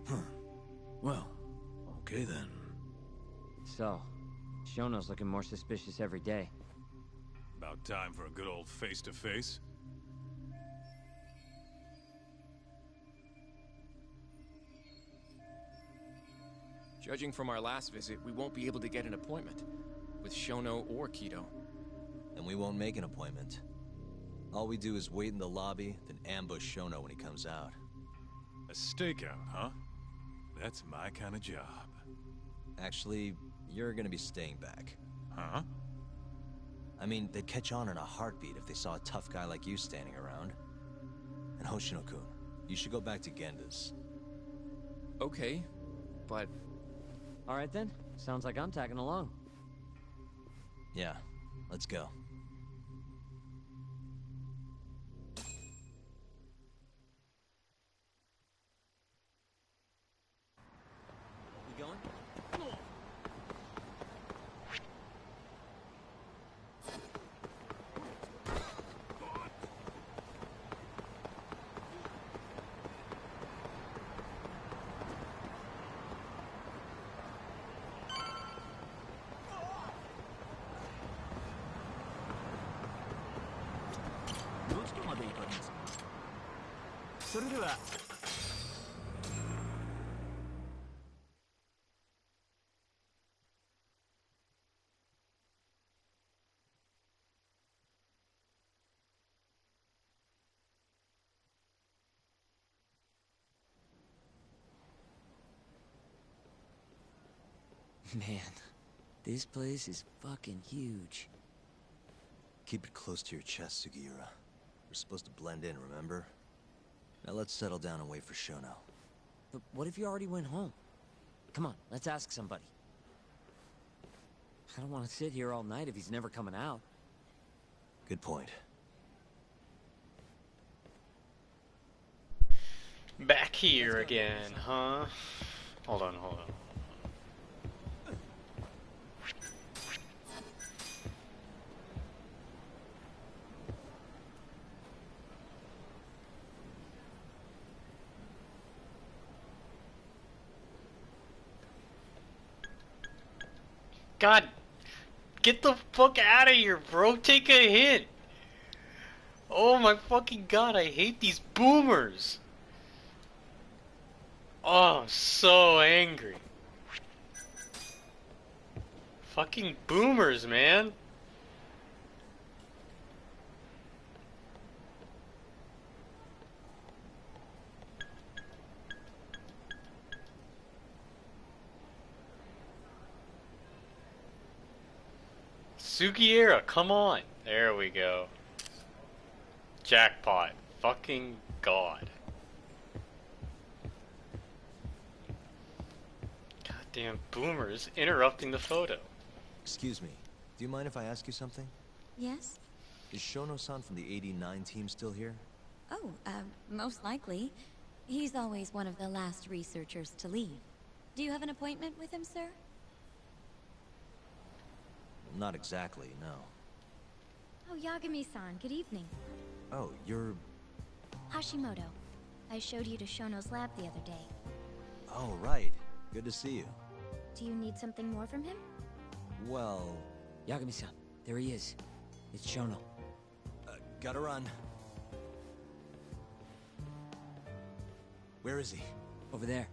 Huh. Well, okay then. So, Shono's looking more suspicious every day. About time for a good old face-to-face. Judging from our last visit, we won't be able to get an appointment with Shono or Kido. And we won't make an appointment. All we do is wait in the lobby, then ambush Shono when he comes out. A stakeout, huh? That's my kind of job. Actually, you're gonna be staying back. Huh? I mean, they'd catch on in a heartbeat if they saw a tough guy like you standing around. And Hoshino-kun, you should go back to Genda's. Okay, but... Alright then, sounds like I'm tagging along. Yeah, let's go. We going? Man, this place is fucking huge. Keep it close to your chest, Sugiura. We're supposed to blend in, remember? Now let's settle down and wait for Shono. But what if you already went home? Come on, let's ask somebody. I don't want to sit here all night if he's never coming out. Good point. Back here again, huh? Hold on. God, get the fuck out of here, bro. Take a hit. Oh my fucking god, I hate these boomers. Oh, I'm so angry. Fucking boomers, man. Sugiura, come on. There we go. Jackpot. Fucking god. Goddamn boomers interrupting the photo. Excuse me, do you mind if I ask you something? Yes? Is Shono-san from the 89 team still here? Oh, most likely. He's always one of the last researchers to leave. Do you have an appointment with him, sir? Not exactly, no. Oh, Yagami-san, good evening. Oh, you're... Hashimoto. I showed you to Shono's lab the other day. Oh, right. Good to see you. Do you need something more from him? Well... Yagami-san, there he is. It's Shono. Gotta run. Where is he? Over there,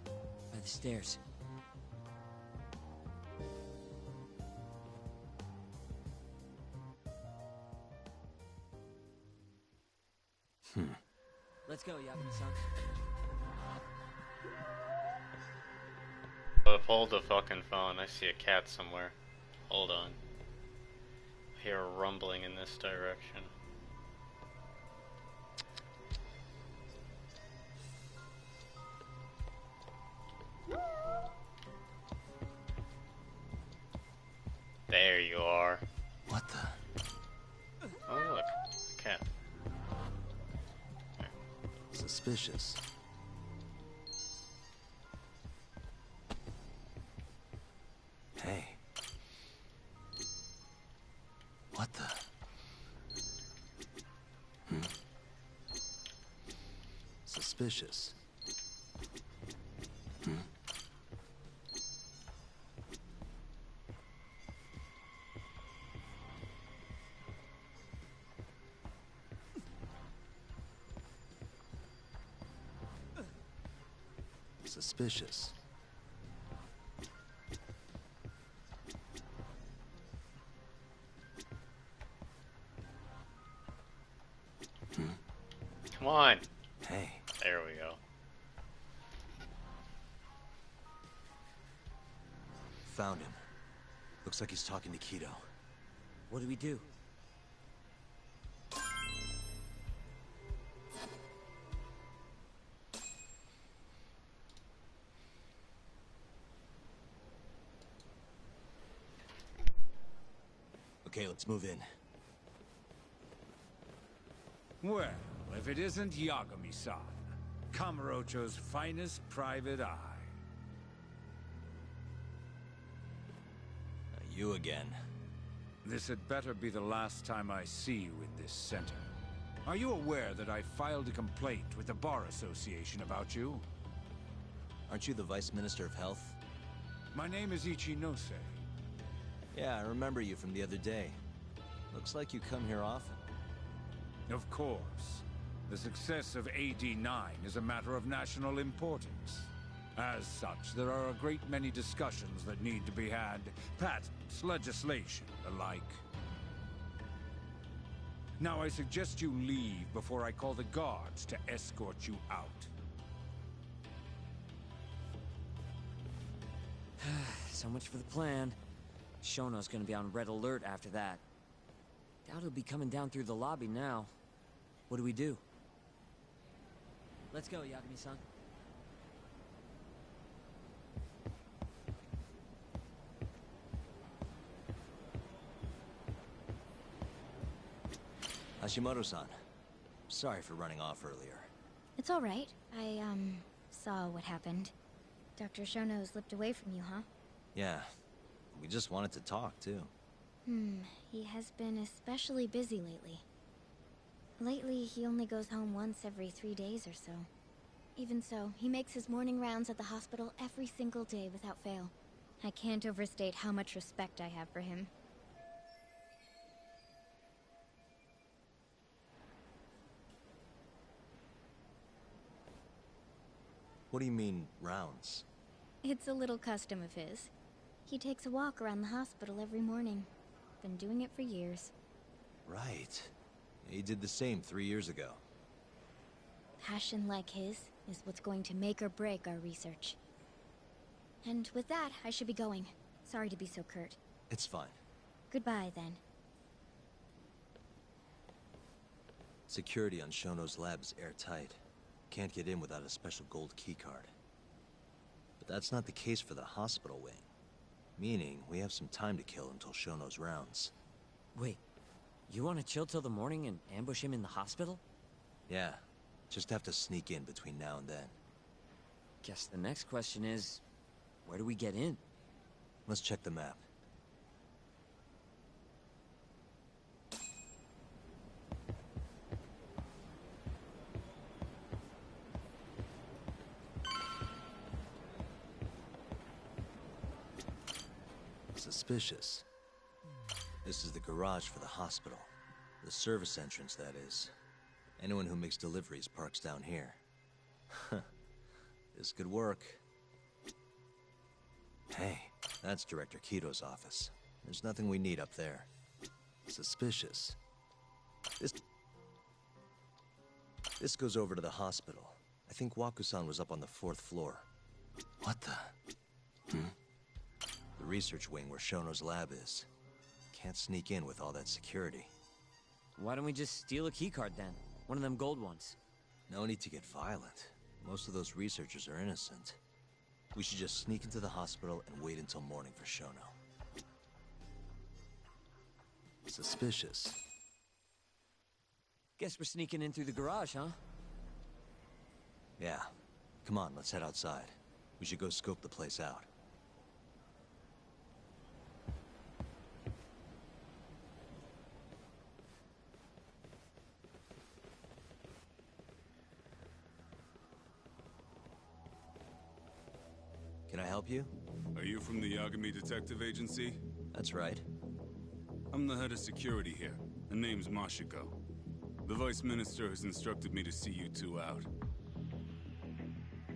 by the stairs. Let's go, Yagami-san. Hold the fucking phone. I see a cat somewhere. Hold on. I hear a rumbling in this direction. There you are. What the? Oh look, cat. Suspicious. Hey. What the? Suspicious. Suspicious. Come on. Hey. There we go. Found him. Looks like he's talking to Kido. What do we do? Okay, let's move in. Well, if it isn't Yagami-san, Kamurocho's finest private eye. You again. This had better be the last time I see you in this center. Are you aware that I filed a complaint with the Bar Association about you? Aren't you the Vice Minister of Health? My name is Ichinose. Yeah, I remember you from the other day. Looks like you come here often. Of course. The success of AD-9 is a matter of national importance. As such, there are a great many discussions that need to be had. Patents, legislation, alike. Now I suggest you leave before I call the guards to escort you out. So much for the plan. Shono's gonna be on red alert after that. Doubt he'll be coming down through the lobby now. What do we do? Let's go, Yagami-san. Hashimoto-san. Sorry for running off earlier. It's all right. I saw what happened. Dr. Shono slipped away from you, huh? Yeah. We just wanted to talk, too. He has been especially busy lately. Lately, he only goes home once every 3 days or so. Even so, he makes his morning rounds at the hospital every single day without fail. I can't overstate how much respect I have for him. What do you mean, rounds? It's a little custom of his. He takes a walk around the hospital every morning. Been doing it for years. Right. He did the same 3 years ago. Passion like his is what's going to make or break our research. And with that, I should be going. Sorry to be so curt. It's fine. Goodbye, then. Security on Shono's lab is airtight. Can't get in without a special gold keycard. But that's not the case for the hospital wing. Meaning, we have some time to kill until Shono's rounds. Wait, you want to chill till the morning and ambush him in the hospital? Yeah, just have to sneak in between now and then. Guess the next question is, where do we get in? Let's check the map. Suspicious. This is the garage for the hospital. The service entrance, that is. Anyone who makes deliveries parks down here. This could work. Hey, that's Director Kido's office. There's nothing we need up there. Suspicious. This goes over to the hospital. I think Waku-san was up on the 4th floor. What the? The research wing where Shono's lab is. Can't sneak in with all that security. Why don't we just steal a keycard then? One of them gold ones. No need to get violent. Most of those researchers are innocent. We should just sneak into the hospital and wait until morning for Shono. Suspicious. Guess we're sneaking in through the garage, huh? Yeah. Come on, let's head outside. We should go scope the place out. Can I help you? Are you from the Yagami Detective Agency? That's right. I'm the head of security here. The name's Mashiko. The Vice Minister has instructed me to see you two out.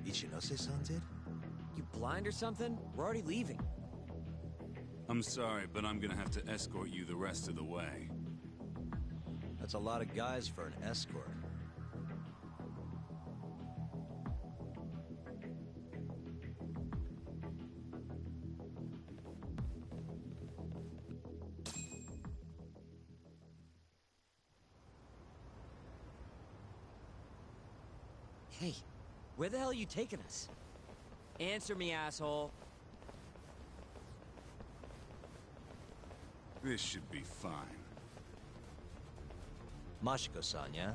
Ichinose-san did? You blind or something? We're already leaving. I'm sorry, but I'm gonna have to escort you the rest of the way. That's a lot of guys for an escort. Hey, where the hell are you taking us? Answer me, asshole. This should be fine. Mashiko-san, yeah?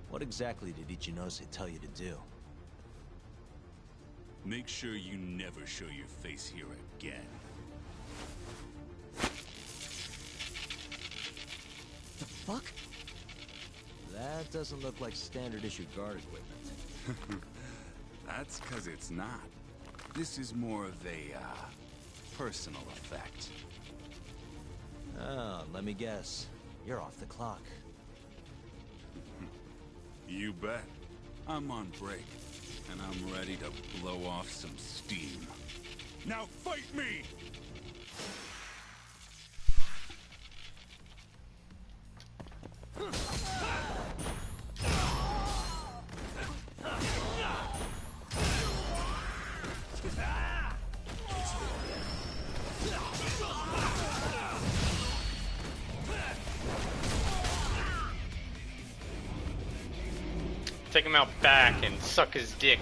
What exactly did Ichinose tell you to do? Make sure you never show your face here again. The fuck? That doesn't look like standard issue guard equipment. That's 'cause it's not. This is more of a, personal effect. Oh, let me guess. You're off the clock. You bet. I'm on break, and I'm ready to blow off some steam. Now fight me! Take him out back and suck his dick.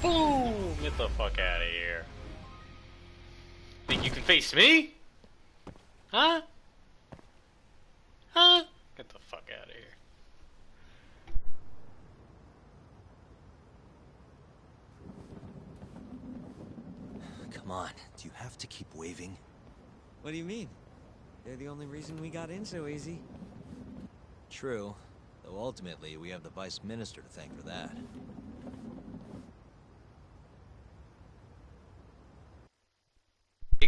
Boom! Get the fuck out of here. Think you can face me? Huh? Huh? Get the fuck out of here. Come on, do you have to keep waving? What do you mean? They're the only reason we got in so easy. True, though ultimately we have the Vice Minister to thank for that.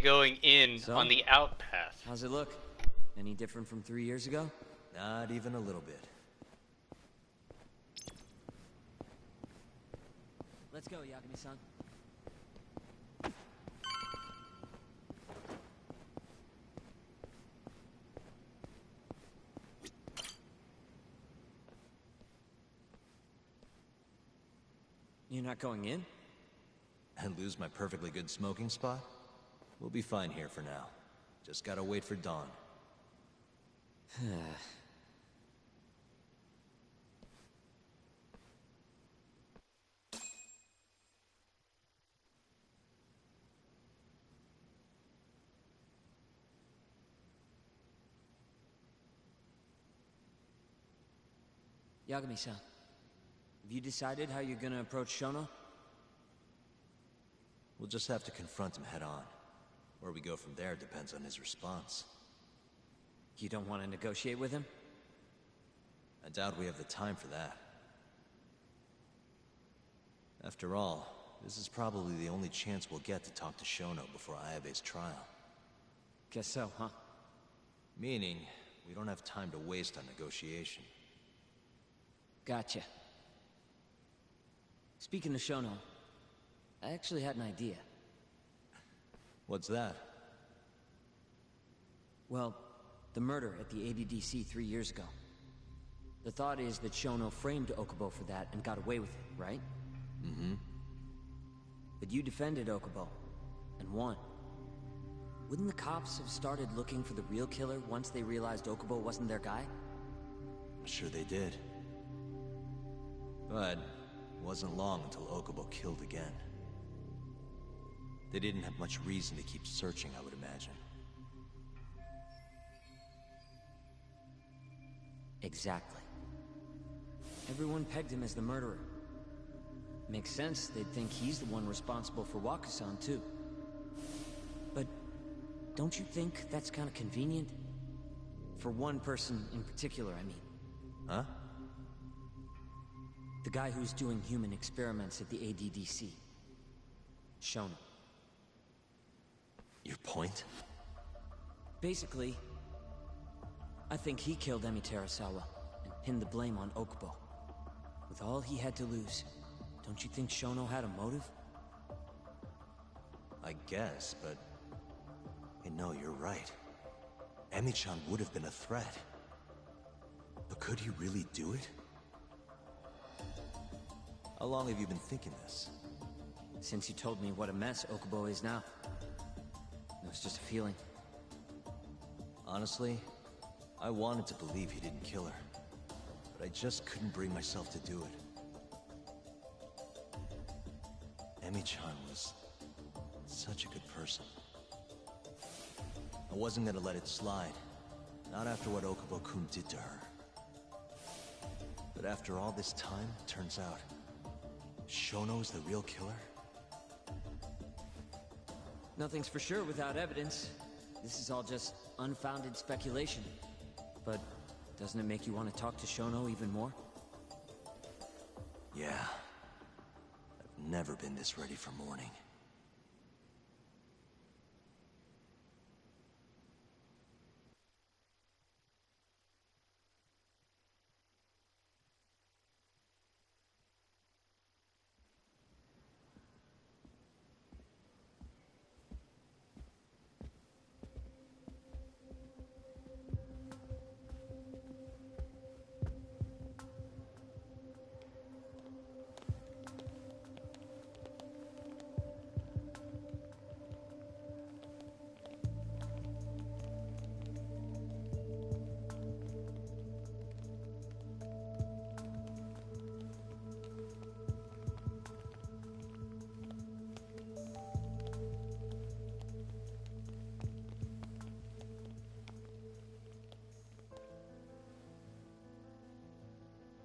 Going in So? on the out path. How's it look? Any different from 3 years ago? Not even a little bit. Let's go, Yagami-san. You're not going in? And lose my perfectly good smoking spot? We'll be fine here for now. Just gotta wait for dawn. Yagami-san, have you decided how you're gonna approach Shono? We'll just have to confront him head on. Where we go from there depends on his response. You don't want to negotiate with him? I doubt we have the time for that. After all, this is probably the only chance we'll get to talk to Shono before Ayabe's trial. Guess so, huh? Meaning, we don't have time to waste on negotiation. Gotcha. Speaking of Shono, I actually had an idea. What's that? Well, the murder at the ADDC 3 years ago. The thought is that Shono framed Okubo for that and got away with it, right? Mm-hmm. But you defended Okubo, and won. Wouldn't the cops have started looking for the real killer once they realized Okubo wasn't their guy? I'm sure they did. But it wasn't long until Okubo killed again. They didn't have much reason to keep searching, I would imagine. Exactly. Everyone pegged him as the murderer. Makes sense, they'd think he's the one responsible for Wakusan, too. But don't you think that's kind of convenient? For one person in particular, I mean. Huh? The guy who's doing human experiments at the ADDC. Shono. Your point? Basically, I think he killed Emi Terasawa and pinned the blame on Okubo. With all he had to lose, don't you think Shono had a motive? I guess, but... Hey, no, you're right. Emi-chan would have been a threat. But could he really do it? How long have you been thinking this? Since you told me what a mess Okubo is now. It was just a feeling. Honestly, I wanted to believe he didn't kill her. But I just couldn't bring myself to do it. Emi-chan was such a good person. I wasn't gonna let it slide. Not after what Okubo-kun did to her. But after all this time, turns out, Shono's the real killer? Nothing's for sure without evidence. This is all just unfounded speculation. But doesn't it make you want to talk to Shono even more? Yeah. I've never been this ready for morning.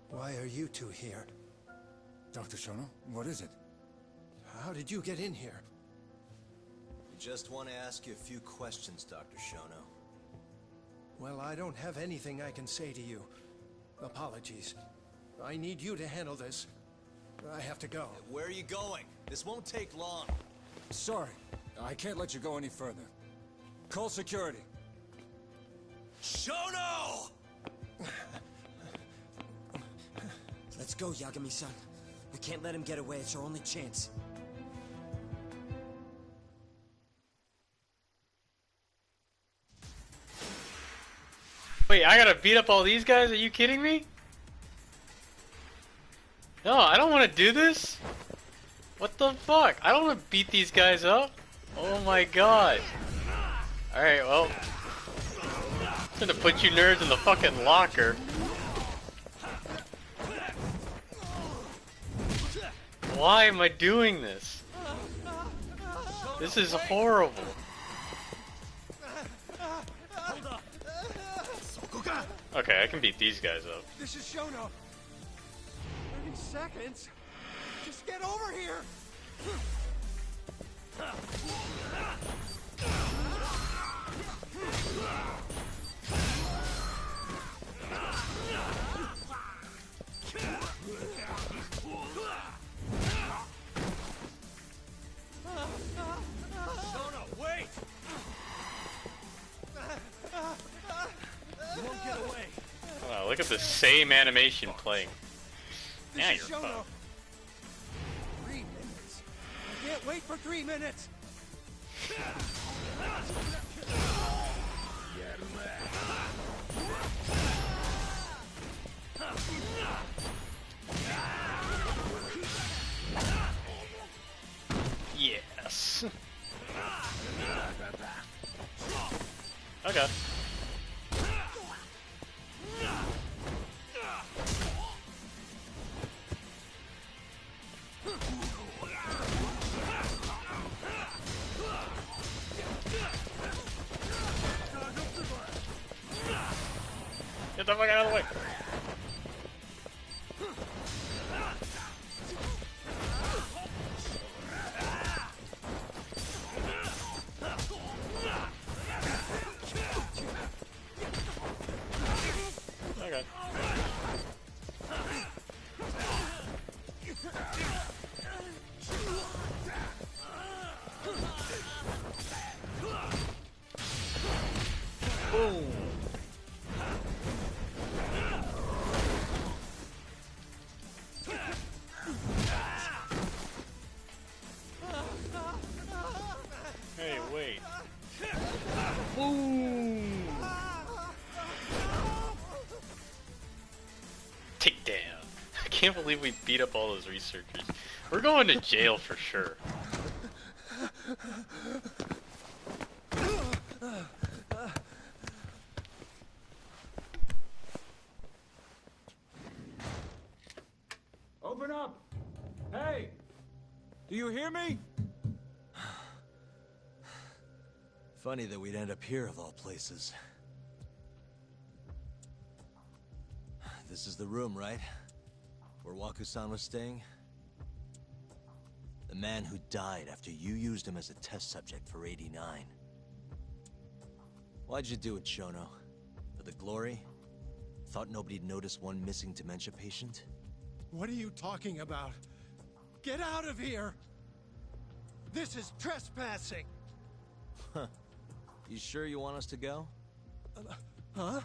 Why are you two here? Dr. Shono, what is it? How did you get in here? We just want to ask you a few questions, Dr. Shono. Well, I don't have anything I can say to you. Apologies. I need you to handle this. I have to go. Where are you going? This won't take long. Sorry, I can't let you go any further. Call security. Shono! Let's go, Yagami-san. We can't let him get away. It's our only chance. Wait, I gotta beat up all these guys? Are you kidding me? No, I don't want to do this. What the fuck? I don't want to beat these guys up. Oh my god. Alright, well. I'm gonna put you nerds in the fucking locker. Why am I doing this? This is horrible. Okay, I can beat these guys up. This is Shono. 30 seconds. Just get over here. look at the same animation playing. Now you're Shono. fucked. 3 minutes. I can't wait for 3 minutes. Yes. Okay. Get the fuck out of the way. Okay. Boom. Hey, wait. Boom. Take down. I can't believe we beat up all those researchers. We're going to jail for sure. Open up! Hey! Do you hear me? Funny that we'd end up here of all places. This is the room, right? Where Waku-san was staying? The man who died after you used him as a test subject for 89. Why'd you do it, Shono? For the glory? Thought nobody'd notice one missing dementia patient? What are you talking about? Get out of here! This is trespassing! Huh. You sure you want us to go? Huh?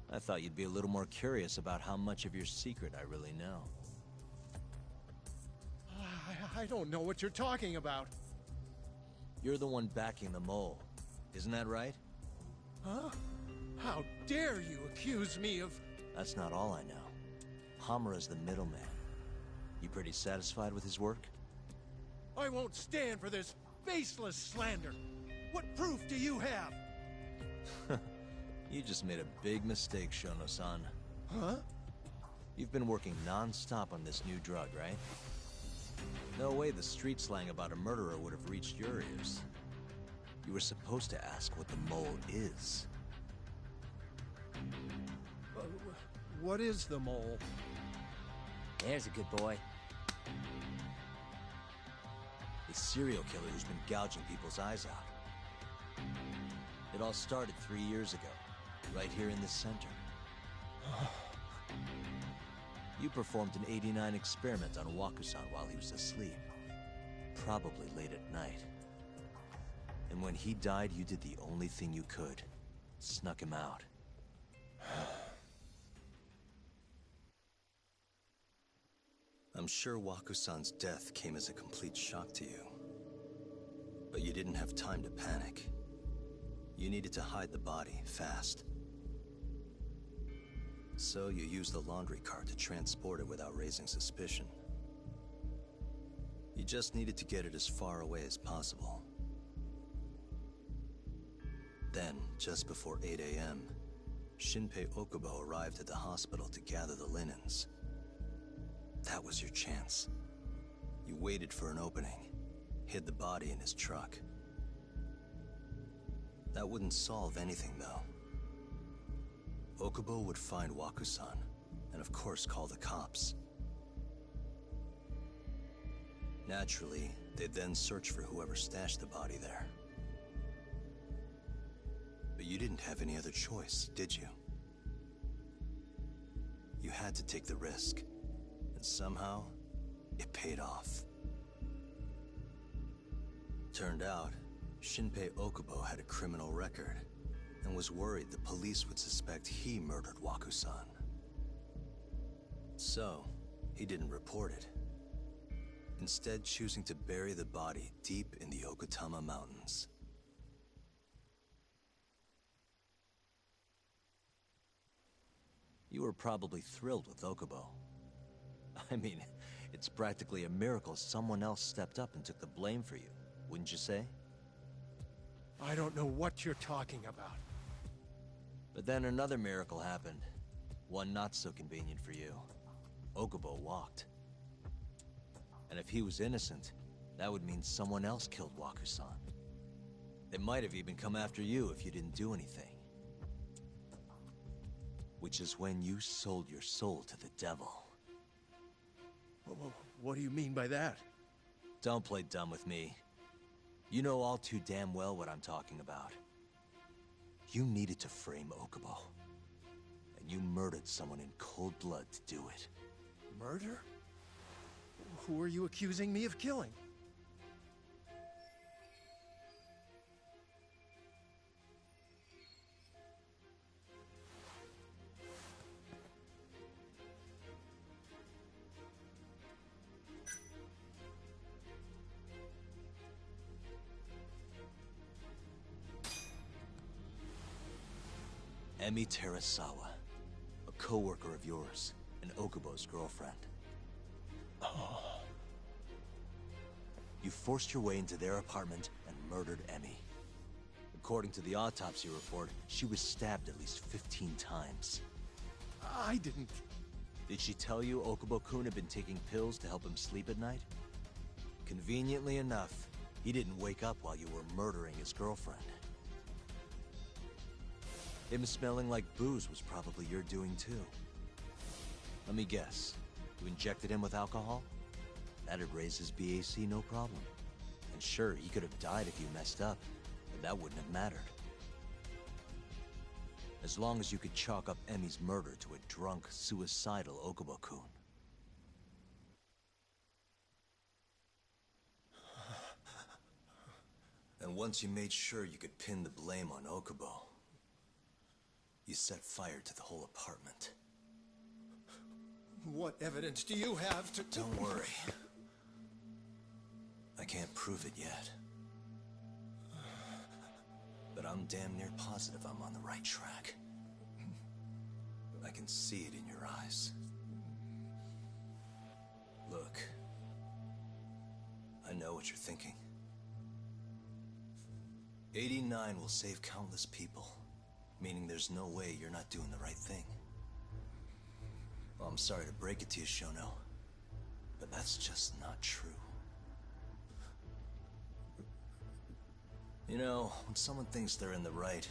I thought you'd be a little more curious about how much of your secret I really know. I don't know what you're talking about. You're the one backing the mole. Isn't that right? Huh? How dare you accuse me of... That's not all I know. Hamura's the middleman. You pretty satisfied with his work? I won't stand for this baseless slander. What proof do you have? You just made a big mistake, Shono-san. Huh? You've been working non-stop on this new drug, right? No way the street slang about a murderer would have reached your ears. You were supposed to ask what the mole is. What is the mole? There's a good boy. A serial killer who's been gouging people's eyes out. It all started 3 years ago, right here in this center. You performed an 89 experiment on Waku-san while he was asleep. Probably late at night. And when he died, you did the only thing you could. Snuck him out. I'm sure Waku-san's death came as a complete shock to you. But you didn't have time to panic. You needed to hide the body, fast. So you used the laundry cart to transport it without raising suspicion. You just needed to get it as far away as possible. Then, just before 8 a.m., Shinpei Okubo arrived at the hospital to gather the linens. That was your chance. You waited for an opening, hid the body in his truck. That wouldn't solve anything, though. Okubo would find Waku-san, and of course call the cops. Naturally, they'd then search for whoever stashed the body there. But you didn't have any other choice, did you? You had to take the risk, and somehow, it paid off. Turned out, Shinpei Okubo had a criminal record, and was worried the police would suspect he murdered Waku-san. So, he didn't report it, instead choosing to bury the body deep in the Okutama Mountains. You were probably thrilled with Okubo. I mean, it's practically a miracle someone else stepped up and took the blame for you, wouldn't you say? I don't know what you're talking about. But then another miracle happened. One not so convenient for you. Okubo walked. And if he was innocent, that would mean someone else killed Waku-san. They might have even come after you if you didn't do anything. Which is when you sold your soul to the devil. What do you mean by that? Don't play dumb with me. You know all too damn well what I'm talking about. You needed to frame Okubo. And you murdered someone in cold blood to do it. Murder? Who are you accusing me of killing? Emi Terasawa, a co-worker of yours, and Okubo's girlfriend. Oh. You forced your way into their apartment and murdered Emi. According to the autopsy report, she was stabbed at least 15 times. I didn't... Did she tell you Okubo-kun had been taking pills to help him sleep at night? Conveniently enough, he didn't wake up while you were murdering his girlfriend. Him smelling like booze was probably your doing too. Let me guess. You injected him with alcohol? That'd raise his BAC no problem. And sure, he could have died if you messed up, but that wouldn't have mattered. As long as you could chalk up Emi's murder to a drunk, suicidal Okubo-kun. And once you made sure you could pin the blame on Okubo, you set fire to the whole apartment. What evidence do you have to... Don't worry. I can't prove it yet. But I'm damn near positive I'm on the right track. I can see it in your eyes. Look. I know what you're thinking. 89 will save countless people. Meaning there's no way you're not doing the right thing. Well, I'm sorry to break it to you, Shono, but that's just not true. You know, when someone thinks they're in the right,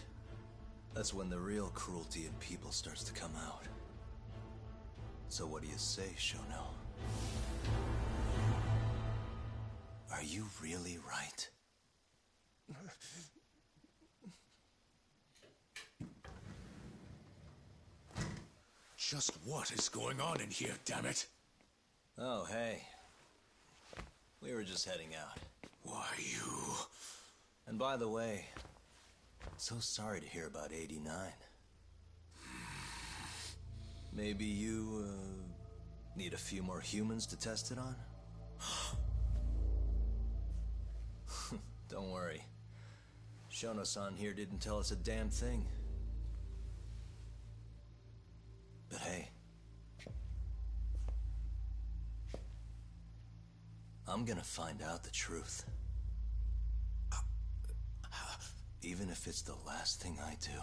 that's when the real cruelty in people starts to come out. So what do you say, Shono? Are you really right? Just what is going on in here, damn it? Oh, hey. We were just heading out. Why, you... And by the way, so sorry to hear about 89. Maybe you, need a few more humans to test it on? Don't worry. Shono-san here didn't tell us a damn thing. But hey, I'm gonna find out the truth. Even if it's the last thing I do.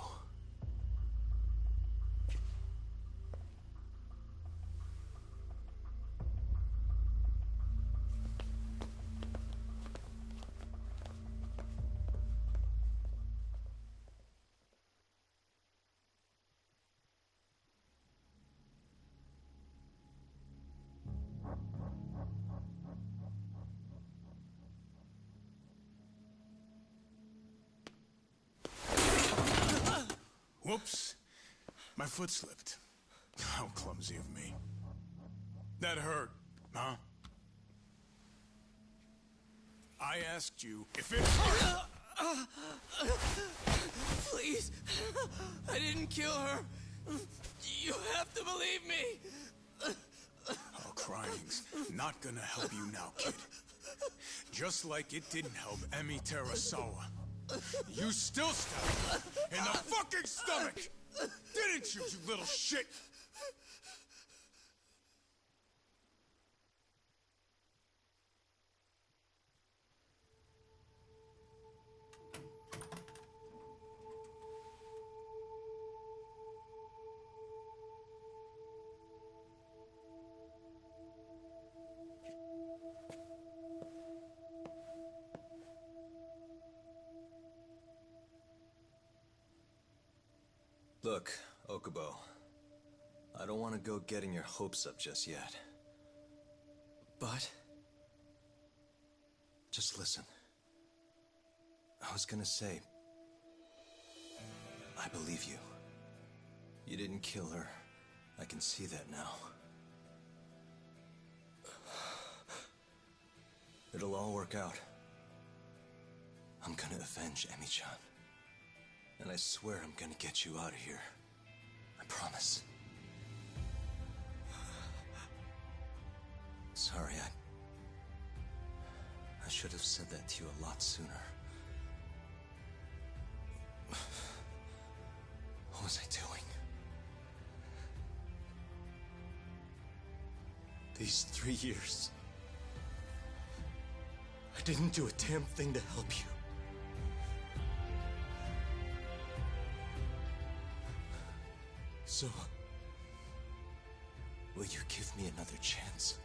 Whoops. My foot slipped. How clumsy of me. That hurt, huh? I asked you if it hurt. Please, I didn't kill her. You have to believe me. Oh, crying's not gonna help you now, kid. Just like it didn't help Emi Terasawa. You still stabbed her in the fucking stomach! Didn't you, you little shit? Look, Okubo. I don't want to go getting your hopes up just yet. But... just listen. I was gonna say... I believe you. You didn't kill her. I can see that now. It'll all work out. I'm gonna avenge Emi-chan. And I swear I'm gonna get you out of here. I promise. Sorry, I should have said that to you a lot sooner. What was I doing? These 3 years, I didn't do a damn thing to help you. So, will you give me another chance?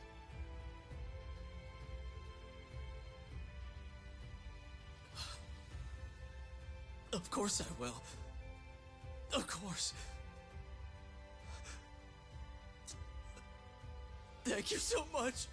Of course I will. Of course. Thank you so much.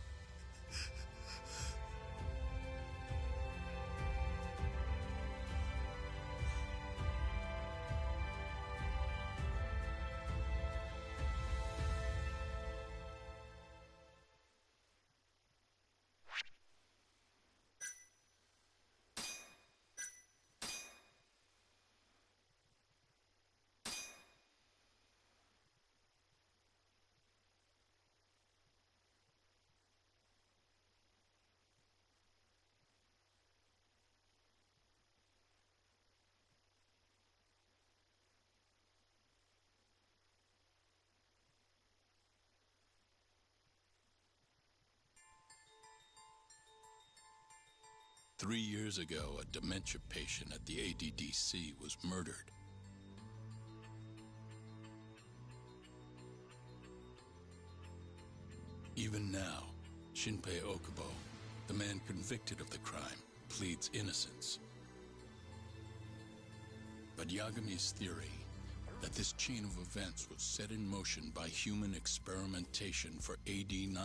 Three years ago, a dementia patient at the ADDC was murdered. Even now, Shinpei Okubo, the man convicted of the crime, pleads innocence. But Yagami's theory that this chain of events was set in motion by human experimentation for AD-9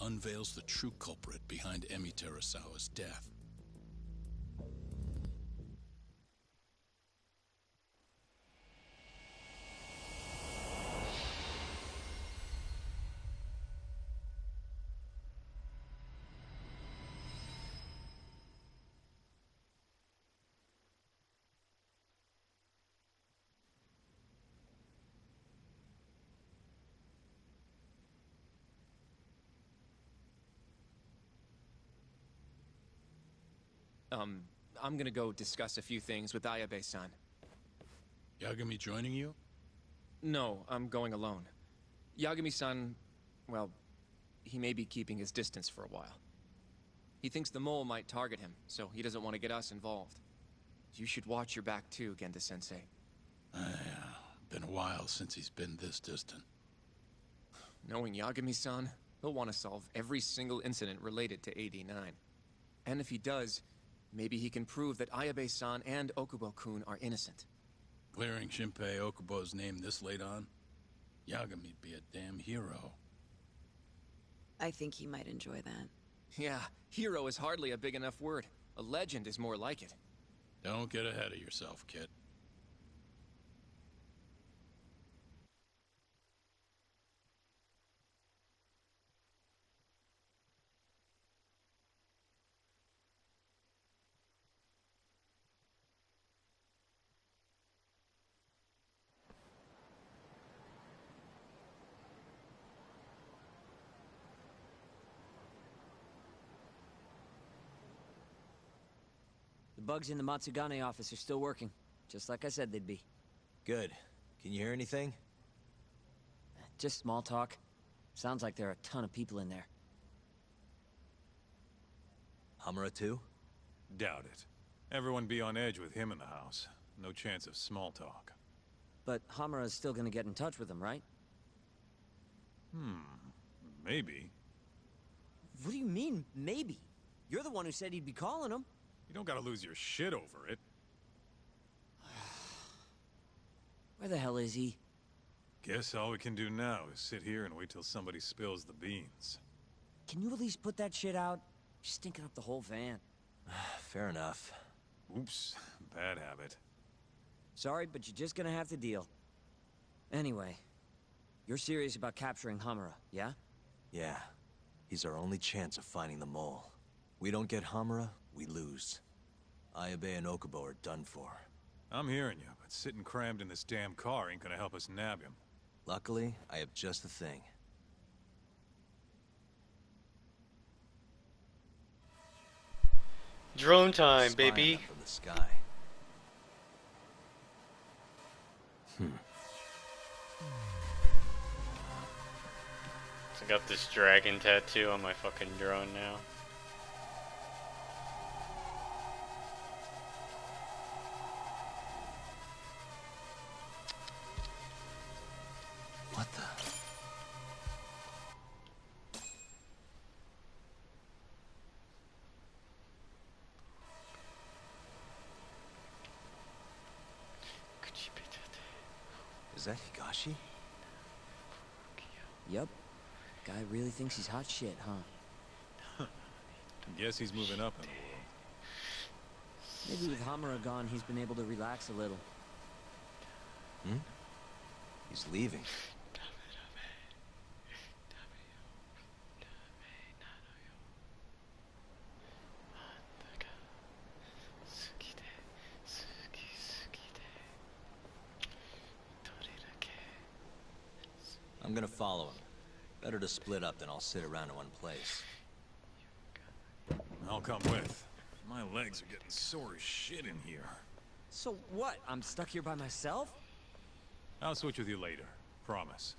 unveils the true culprit behind Emi Terasawa's death. I'm gonna go discuss a few things with Ayabe-san. Yagami joining you? No, I'm going alone. Yagami-san, well, he may be keeping his distance for a while. He thinks the mole might target him, so he doesn't want to get us involved. You should watch your back too, Genda-sensei. Yeah, been a while since he's been this distant. Knowing Yagami-san, he'll want to solve every single incident related to AD-9. And if he does, maybe he can prove that Ayabe-san and Okubo-kun are innocent. Clearing Shinpei Okubo's name this late on? Yagami'd be a damn hero. I think he might enjoy that. Yeah, hero is hardly a big enough word. A legend is more like it. Don't get ahead of yourself, kid. bugs in the Matsugane office are still working. Just like I said they'd be. Good. Can you hear anything? Just small talk. Sounds like there are a ton of people in there. Hamura too? Doubt it. Everyone be on edge with him in the house. No chance of small talk. But Hamura's still gonna get in touch with him, right? Maybe. What do you mean, maybe? You're the one who said he'd be calling him. You don't gotta lose your shit over it. Where the hell is he? Guess all we can do now is sit here and wait till somebody spills the beans. Can you at least put that shit out? You're stinking up the whole van. Fair enough. Oops, bad habit. Sorry, but you're just gonna have to deal. Anyway, you're serious about capturing Hamura, yeah? Yeah. He's our only chance of finding the mole. We don't get Hamura, we lose. Ayabe and Okubo are done for. I'm hearing you, but sitting crammed in this damn car ain't gonna help us nab him. Luckily, I have just the thing. Drone time, Spying baby. up from the sky. I got this dragon tattoo on my fucking drone now. What the? Is that Higashi? Yup. Guy really thinks he's hot shit, huh? Guess he's moving up in the world. Maybe with Hamura gone, he's been able to relax a little. He's leaving. I'm gonna follow him. Better to split up than I'll sit around in one place. I'll come with. My legs are getting sore as shit in here. So what? I'm stuck here by myself? I'll switch with you later. Promise.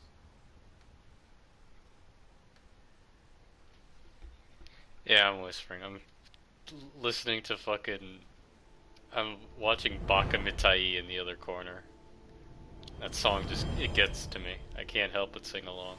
Yeah, I'm whispering. I'm listening to fucking... I'm watching Baka Mitai in the other corner. That song just, it gets to me. I can't help but sing along.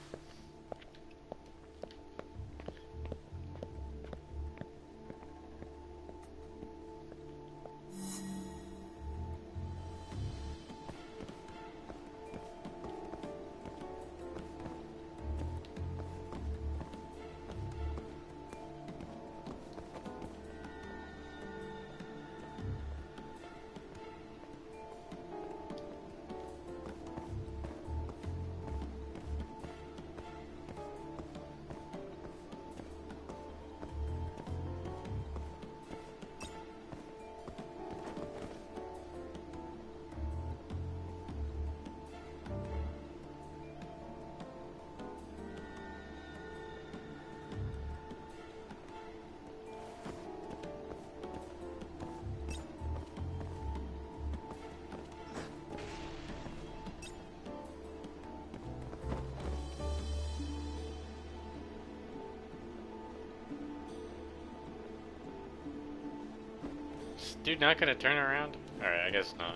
Dude, not gonna turn around? Alright, I guess not.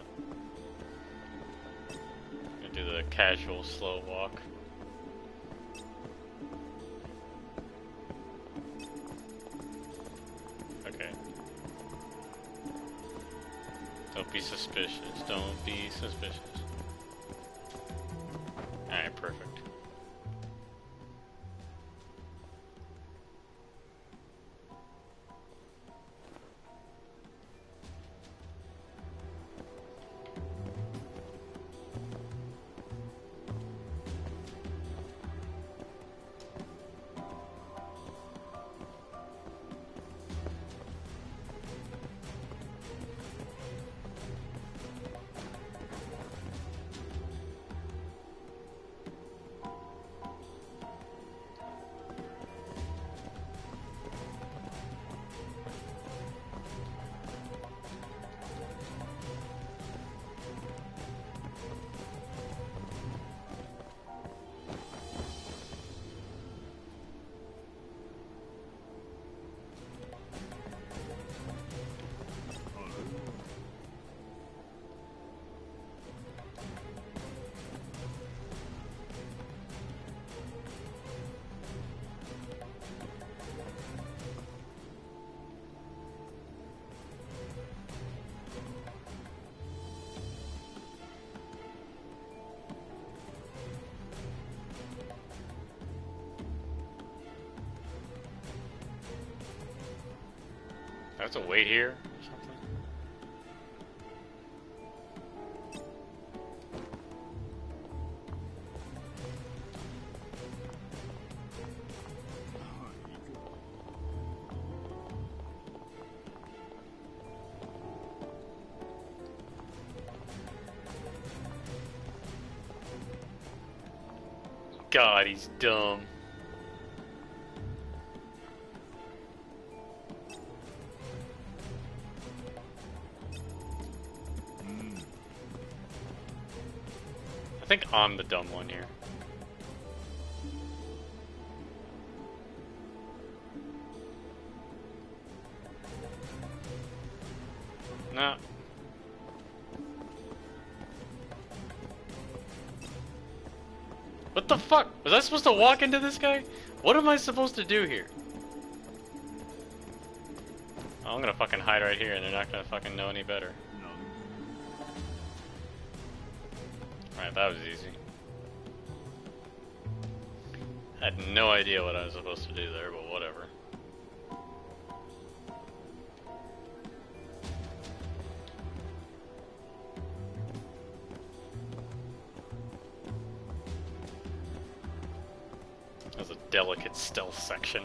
Gonna do the casual slow walk. Okay. Don't be suspicious. Don't be suspicious. Alright, perfect. have to wait here or something? God, he's dumb. I think I'm the dumb one here. No. What the fuck? Was I supposed to walk into this guy? What am I supposed to do here? Oh, I'm gonna fucking hide right here and they're not gonna fucking know any better. Alright, that was easy. I had no idea what I was supposed to do there, but whatever. There's a delicate stealth section.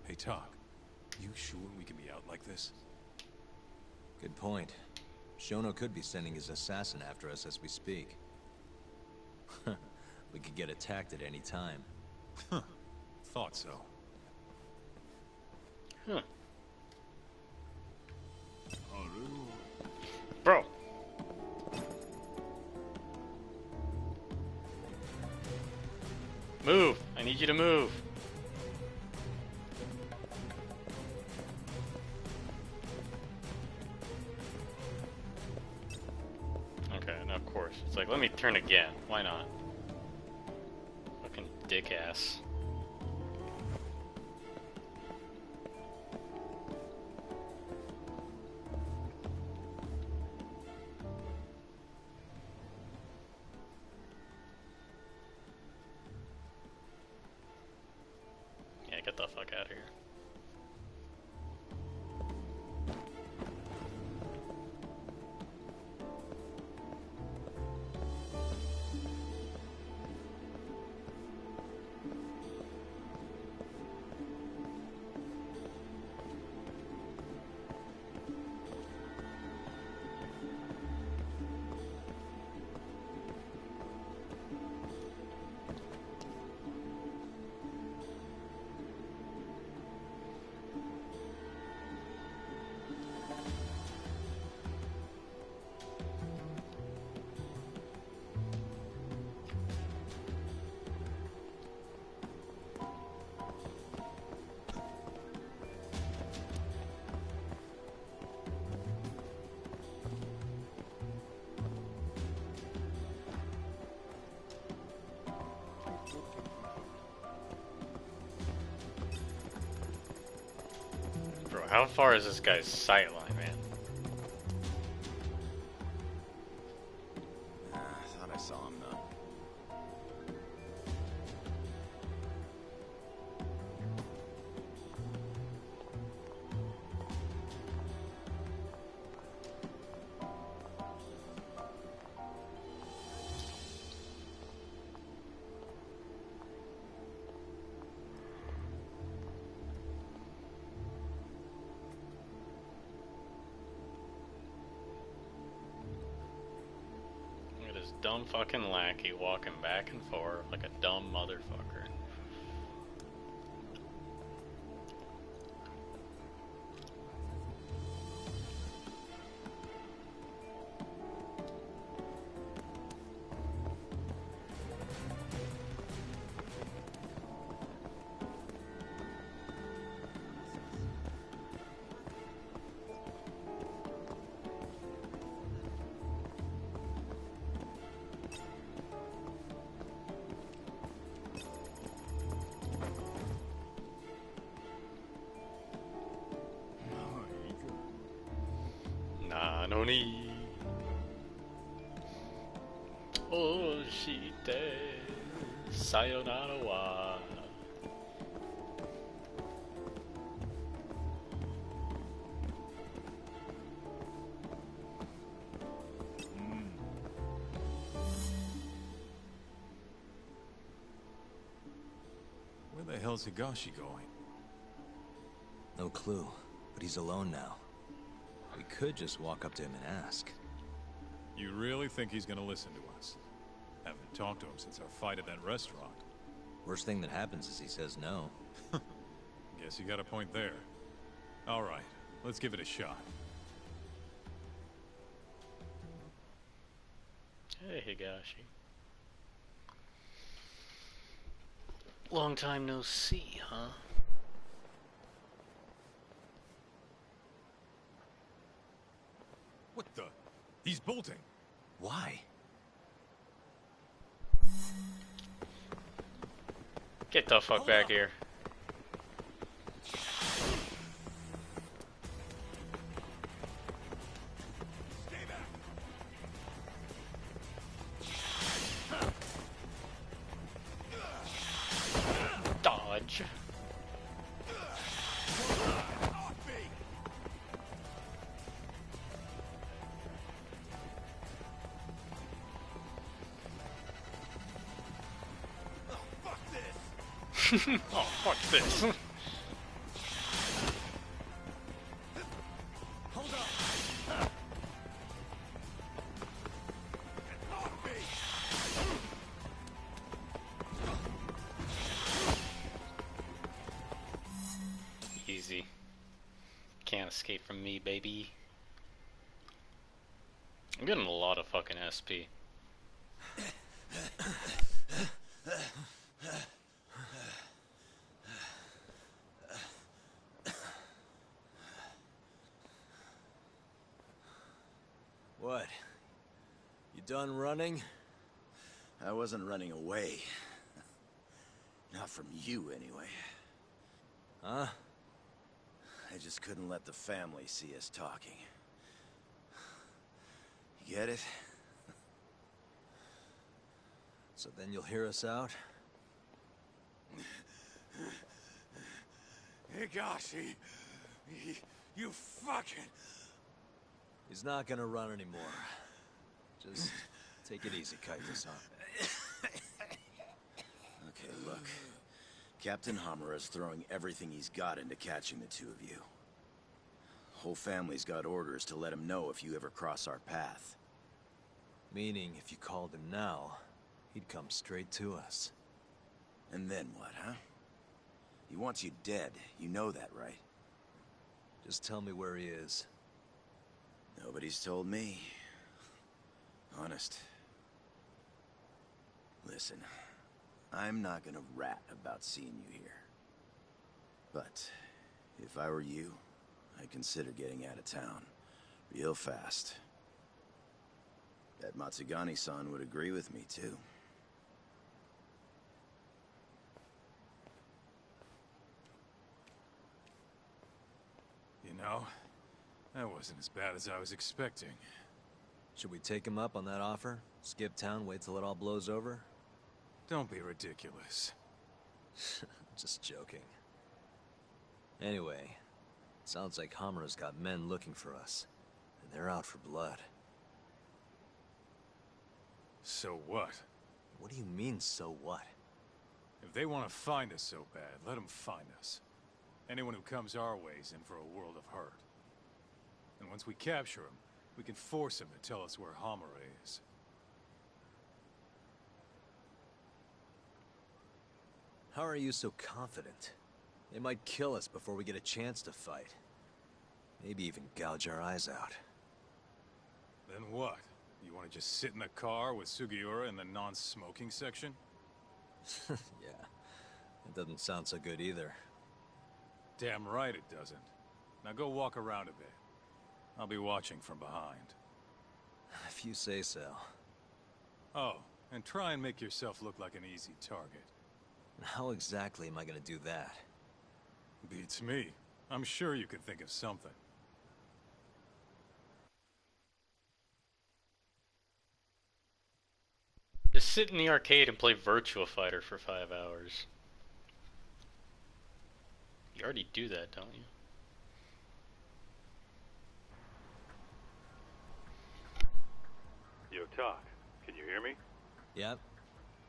Hey, Talk. You sure we can be out like this? Good point. Shono could be sending his assassin after us as we speak. We could get attacked at any time. Huh. Thought so. Huh. Bro. Move. I need you to move. Okay, now of course. It's like, let me turn again. Why not? Fucking dick ass. Yeah, get the fuck out of here. Bro, how far is this guy's sight line, man? I thought I saw him though. Look at this dumb fucking lackey walking back and forth like a dumb motherfucker. Nanoni. Oshite. Sayonara wa. Where the hell's Higashi going? No clue, but he's alone now. We could just walk up to him and ask. You really think he's gonna listen to us? Haven't talked to him since our fight at that restaurant. Worst thing that happens is he says no. Guess you got a point there. All right, let's give it a shot. Hey, Higashi. Long time no see, huh? What the? He's bolting. Why? Get the fuck back here. Dodge. Oh, fuck this. Hold up. Easy. Can't escape from me, baby. I'm getting a lot of fucking SP. What? You done running? I wasn't running away. Not from you, anyway. Huh? I just couldn't let the family see us talking. You get it? So then you'll hear us out? Higashi, you fucking... He's not gonna run anymore. Just take it easy, Kaito-san. Okay, look. Captain Hamura's throwing everything he's got into catching the two of you. Whole family's got orders to let him know if you ever cross our path. Meaning, if you called him now, he'd come straight to us. And then what, huh? He wants you dead. You know that, right? Just tell me where he is. Nobody's told me. Honest. Listen, I'm not gonna rat about seeing you here. But if I were you, I'd consider getting out of town. Real fast. Bet Matsugani-san would agree with me, too. You know, that wasn't as bad as I was expecting. Should we take him up on that offer? Skip town, wait till it all blows over? Don't be ridiculous. Just joking. Anyway, sounds like Hamura's got men looking for us. And they're out for blood. So what? What do you mean, so what? If they want to find us so bad, let them find us. Anyone who comes our way is in for a world of hurt. And once we capture him, we can force him to tell us where Hamura is. How are you so confident? They might kill us before we get a chance to fight. Maybe even gouge our eyes out. Then what? You want to just sit in the car with Sugiura in the non-smoking section? Yeah, it doesn't sound so good either. Damn right it doesn't. Now go walk around a bit. I'll be watching from behind. If you say so. Oh, and try and make yourself look like an easy target. How exactly am I gonna do that? Beats me. I'm sure you could think of something. sit in the arcade and play Virtua Fighter for 5 hours. You already do that, don't you? Yo, Talk, can you hear me? Yep.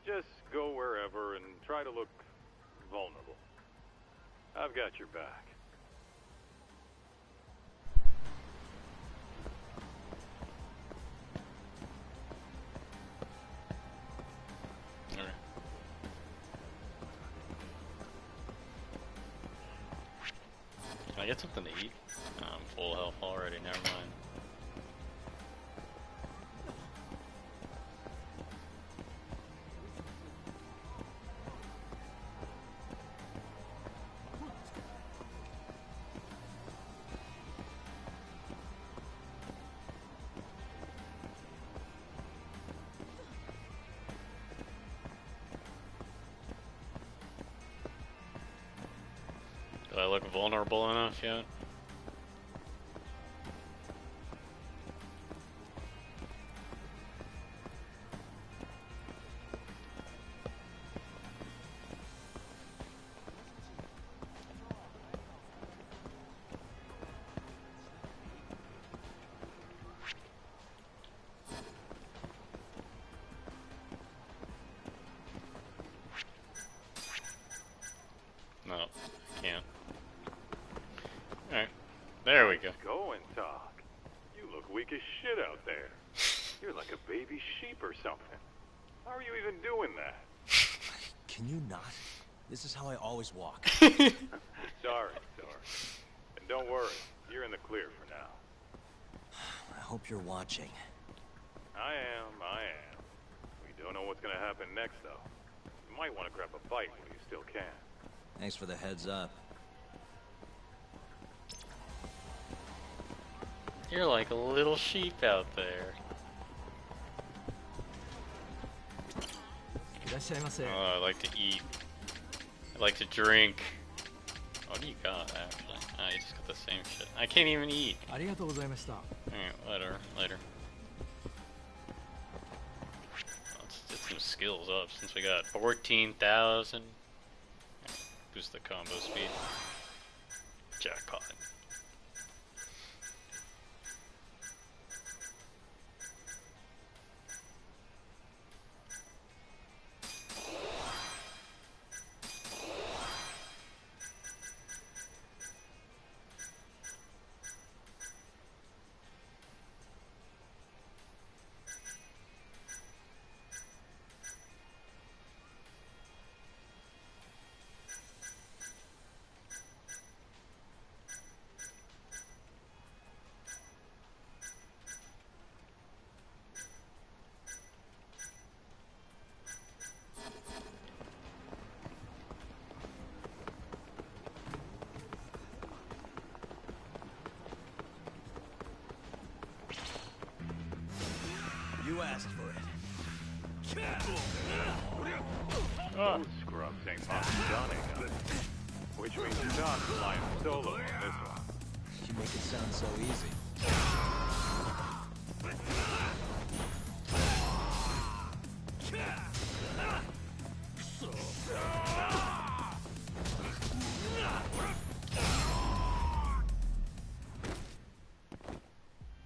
Just go wherever and try to look vulnerable. I've got your back. Alright. Can I get something to eat? I'm full health already, never mind. Do I look vulnerable enough yet? No, can't. Alright, there we go. Go and talk. You look weak as shit out there. You're like a baby sheep or something. How are you even doing that? Can you not? This is how I always walk. Sorry. And don't worry, you're in the clear for now. I hope you're watching. I am. We don't know what's gonna happen next, though. You might want to grab a bite when you still can. Thanks for the heads up. You're like a little sheep out there. Oh, I like to eat. I like to drink. What do you got, actually? Oh, you just got the same shit. I can't even eat. Alright, later. Let's get some skills up since we got 14,000. Boost the combo speed. Jackpot. You asked for it. Those scrubs ain't Pakistani, which means you're not flying solo on this one. You make it sound so easy.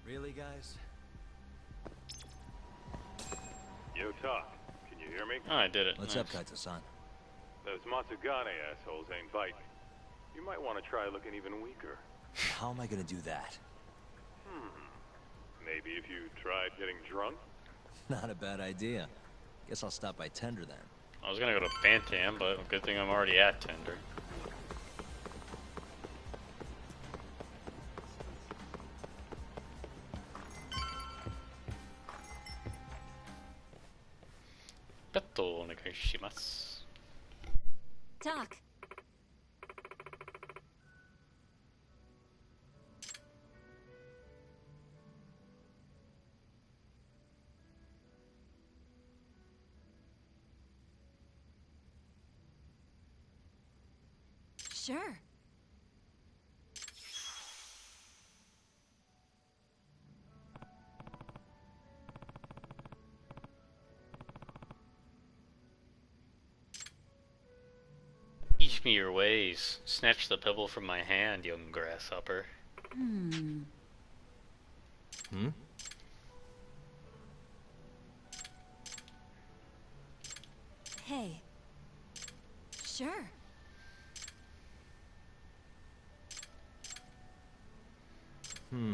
Really, guys? Yo, Talk, can you hear me? Oh, I did it. What's up, Kaito-san? Those Matsugane assholes ain't biting. You might want to try looking even weaker. How am I gonna do that? Maybe if you tried getting drunk? Not a bad idea. Guess I'll stop by Tender then. I was gonna go to Bantam, but good thing I'm already at Tender. Betto onegaishimasu. Doc. Sure. Teach me your ways. Snatch the pebble from my hand, young grasshopper. Hmm. Hmm? Hey. Sure. Hmm.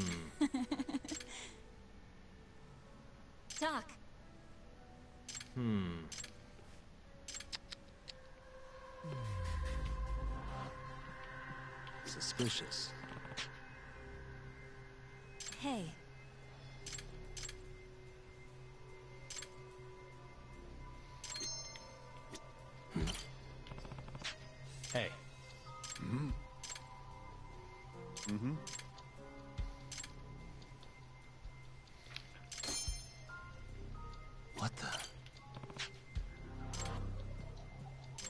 Talk. Hmm. Suspicious. Hey. Hey. Hmm? Mm-hmm. What the?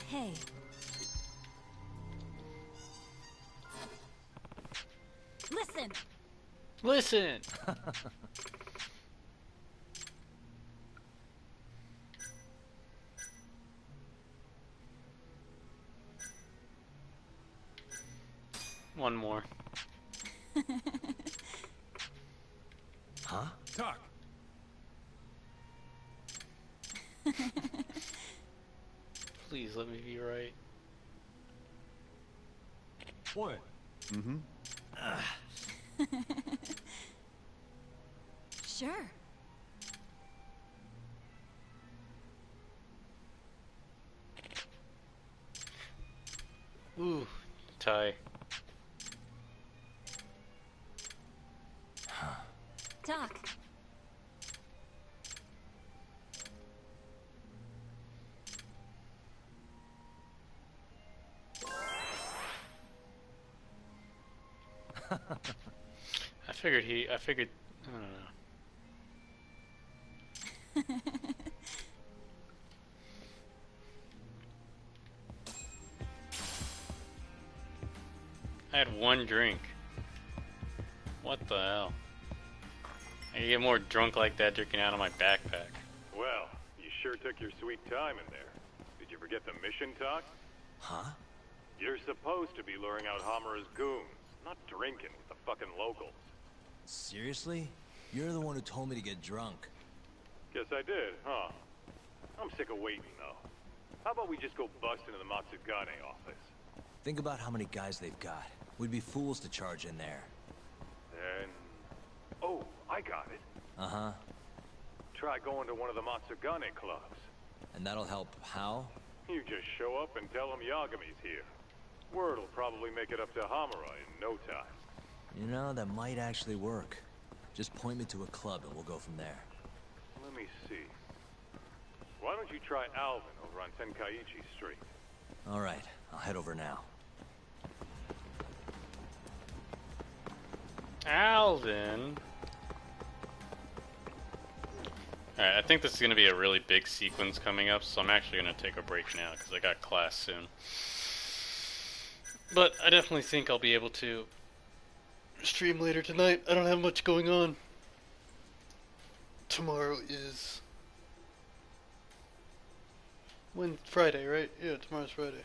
Hey. Listen. Listen. One more. Huh? Talk. Please let me be right. What? Mm-hmm. Sure. Ooh, tie. Talk. I figured, I don't know. I had one drink. What the hell? I can get more drunk like that drinking out of my backpack. Well, you sure took your sweet time in there. Did you forget the mission talk? Huh? You're supposed to be luring out Hamura's goons, not drinking with the fucking locals. Seriously? You're the one who told me to get drunk. Guess I did, huh? I'm sick of waiting, though. How about we just go bust into the Matsugane office? Think about how many guys they've got. We'd be fools to charge in there. Then... Oh, I got it. Uh-huh. Try going to one of the Matsugane clubs. And that'll help how? You just show up and tell them Yagami's here. Word'll probably make it up to Hamura in no time. You know, that might actually work. Just point me to a club and we'll go from there. Let me see. Why don't you try Alvin over on Tenkaichi Street? All right, I'll head over now. Alvin. Alright, I think this is going to be a really big sequence coming up, so I'm actually going to take a break now because I got class soon. But I definitely think I'll be able to stream later tonight. I don't have much going on. Tomorrow is... Friday, right? Yeah, tomorrow's Friday.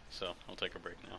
So, I'll take a break now.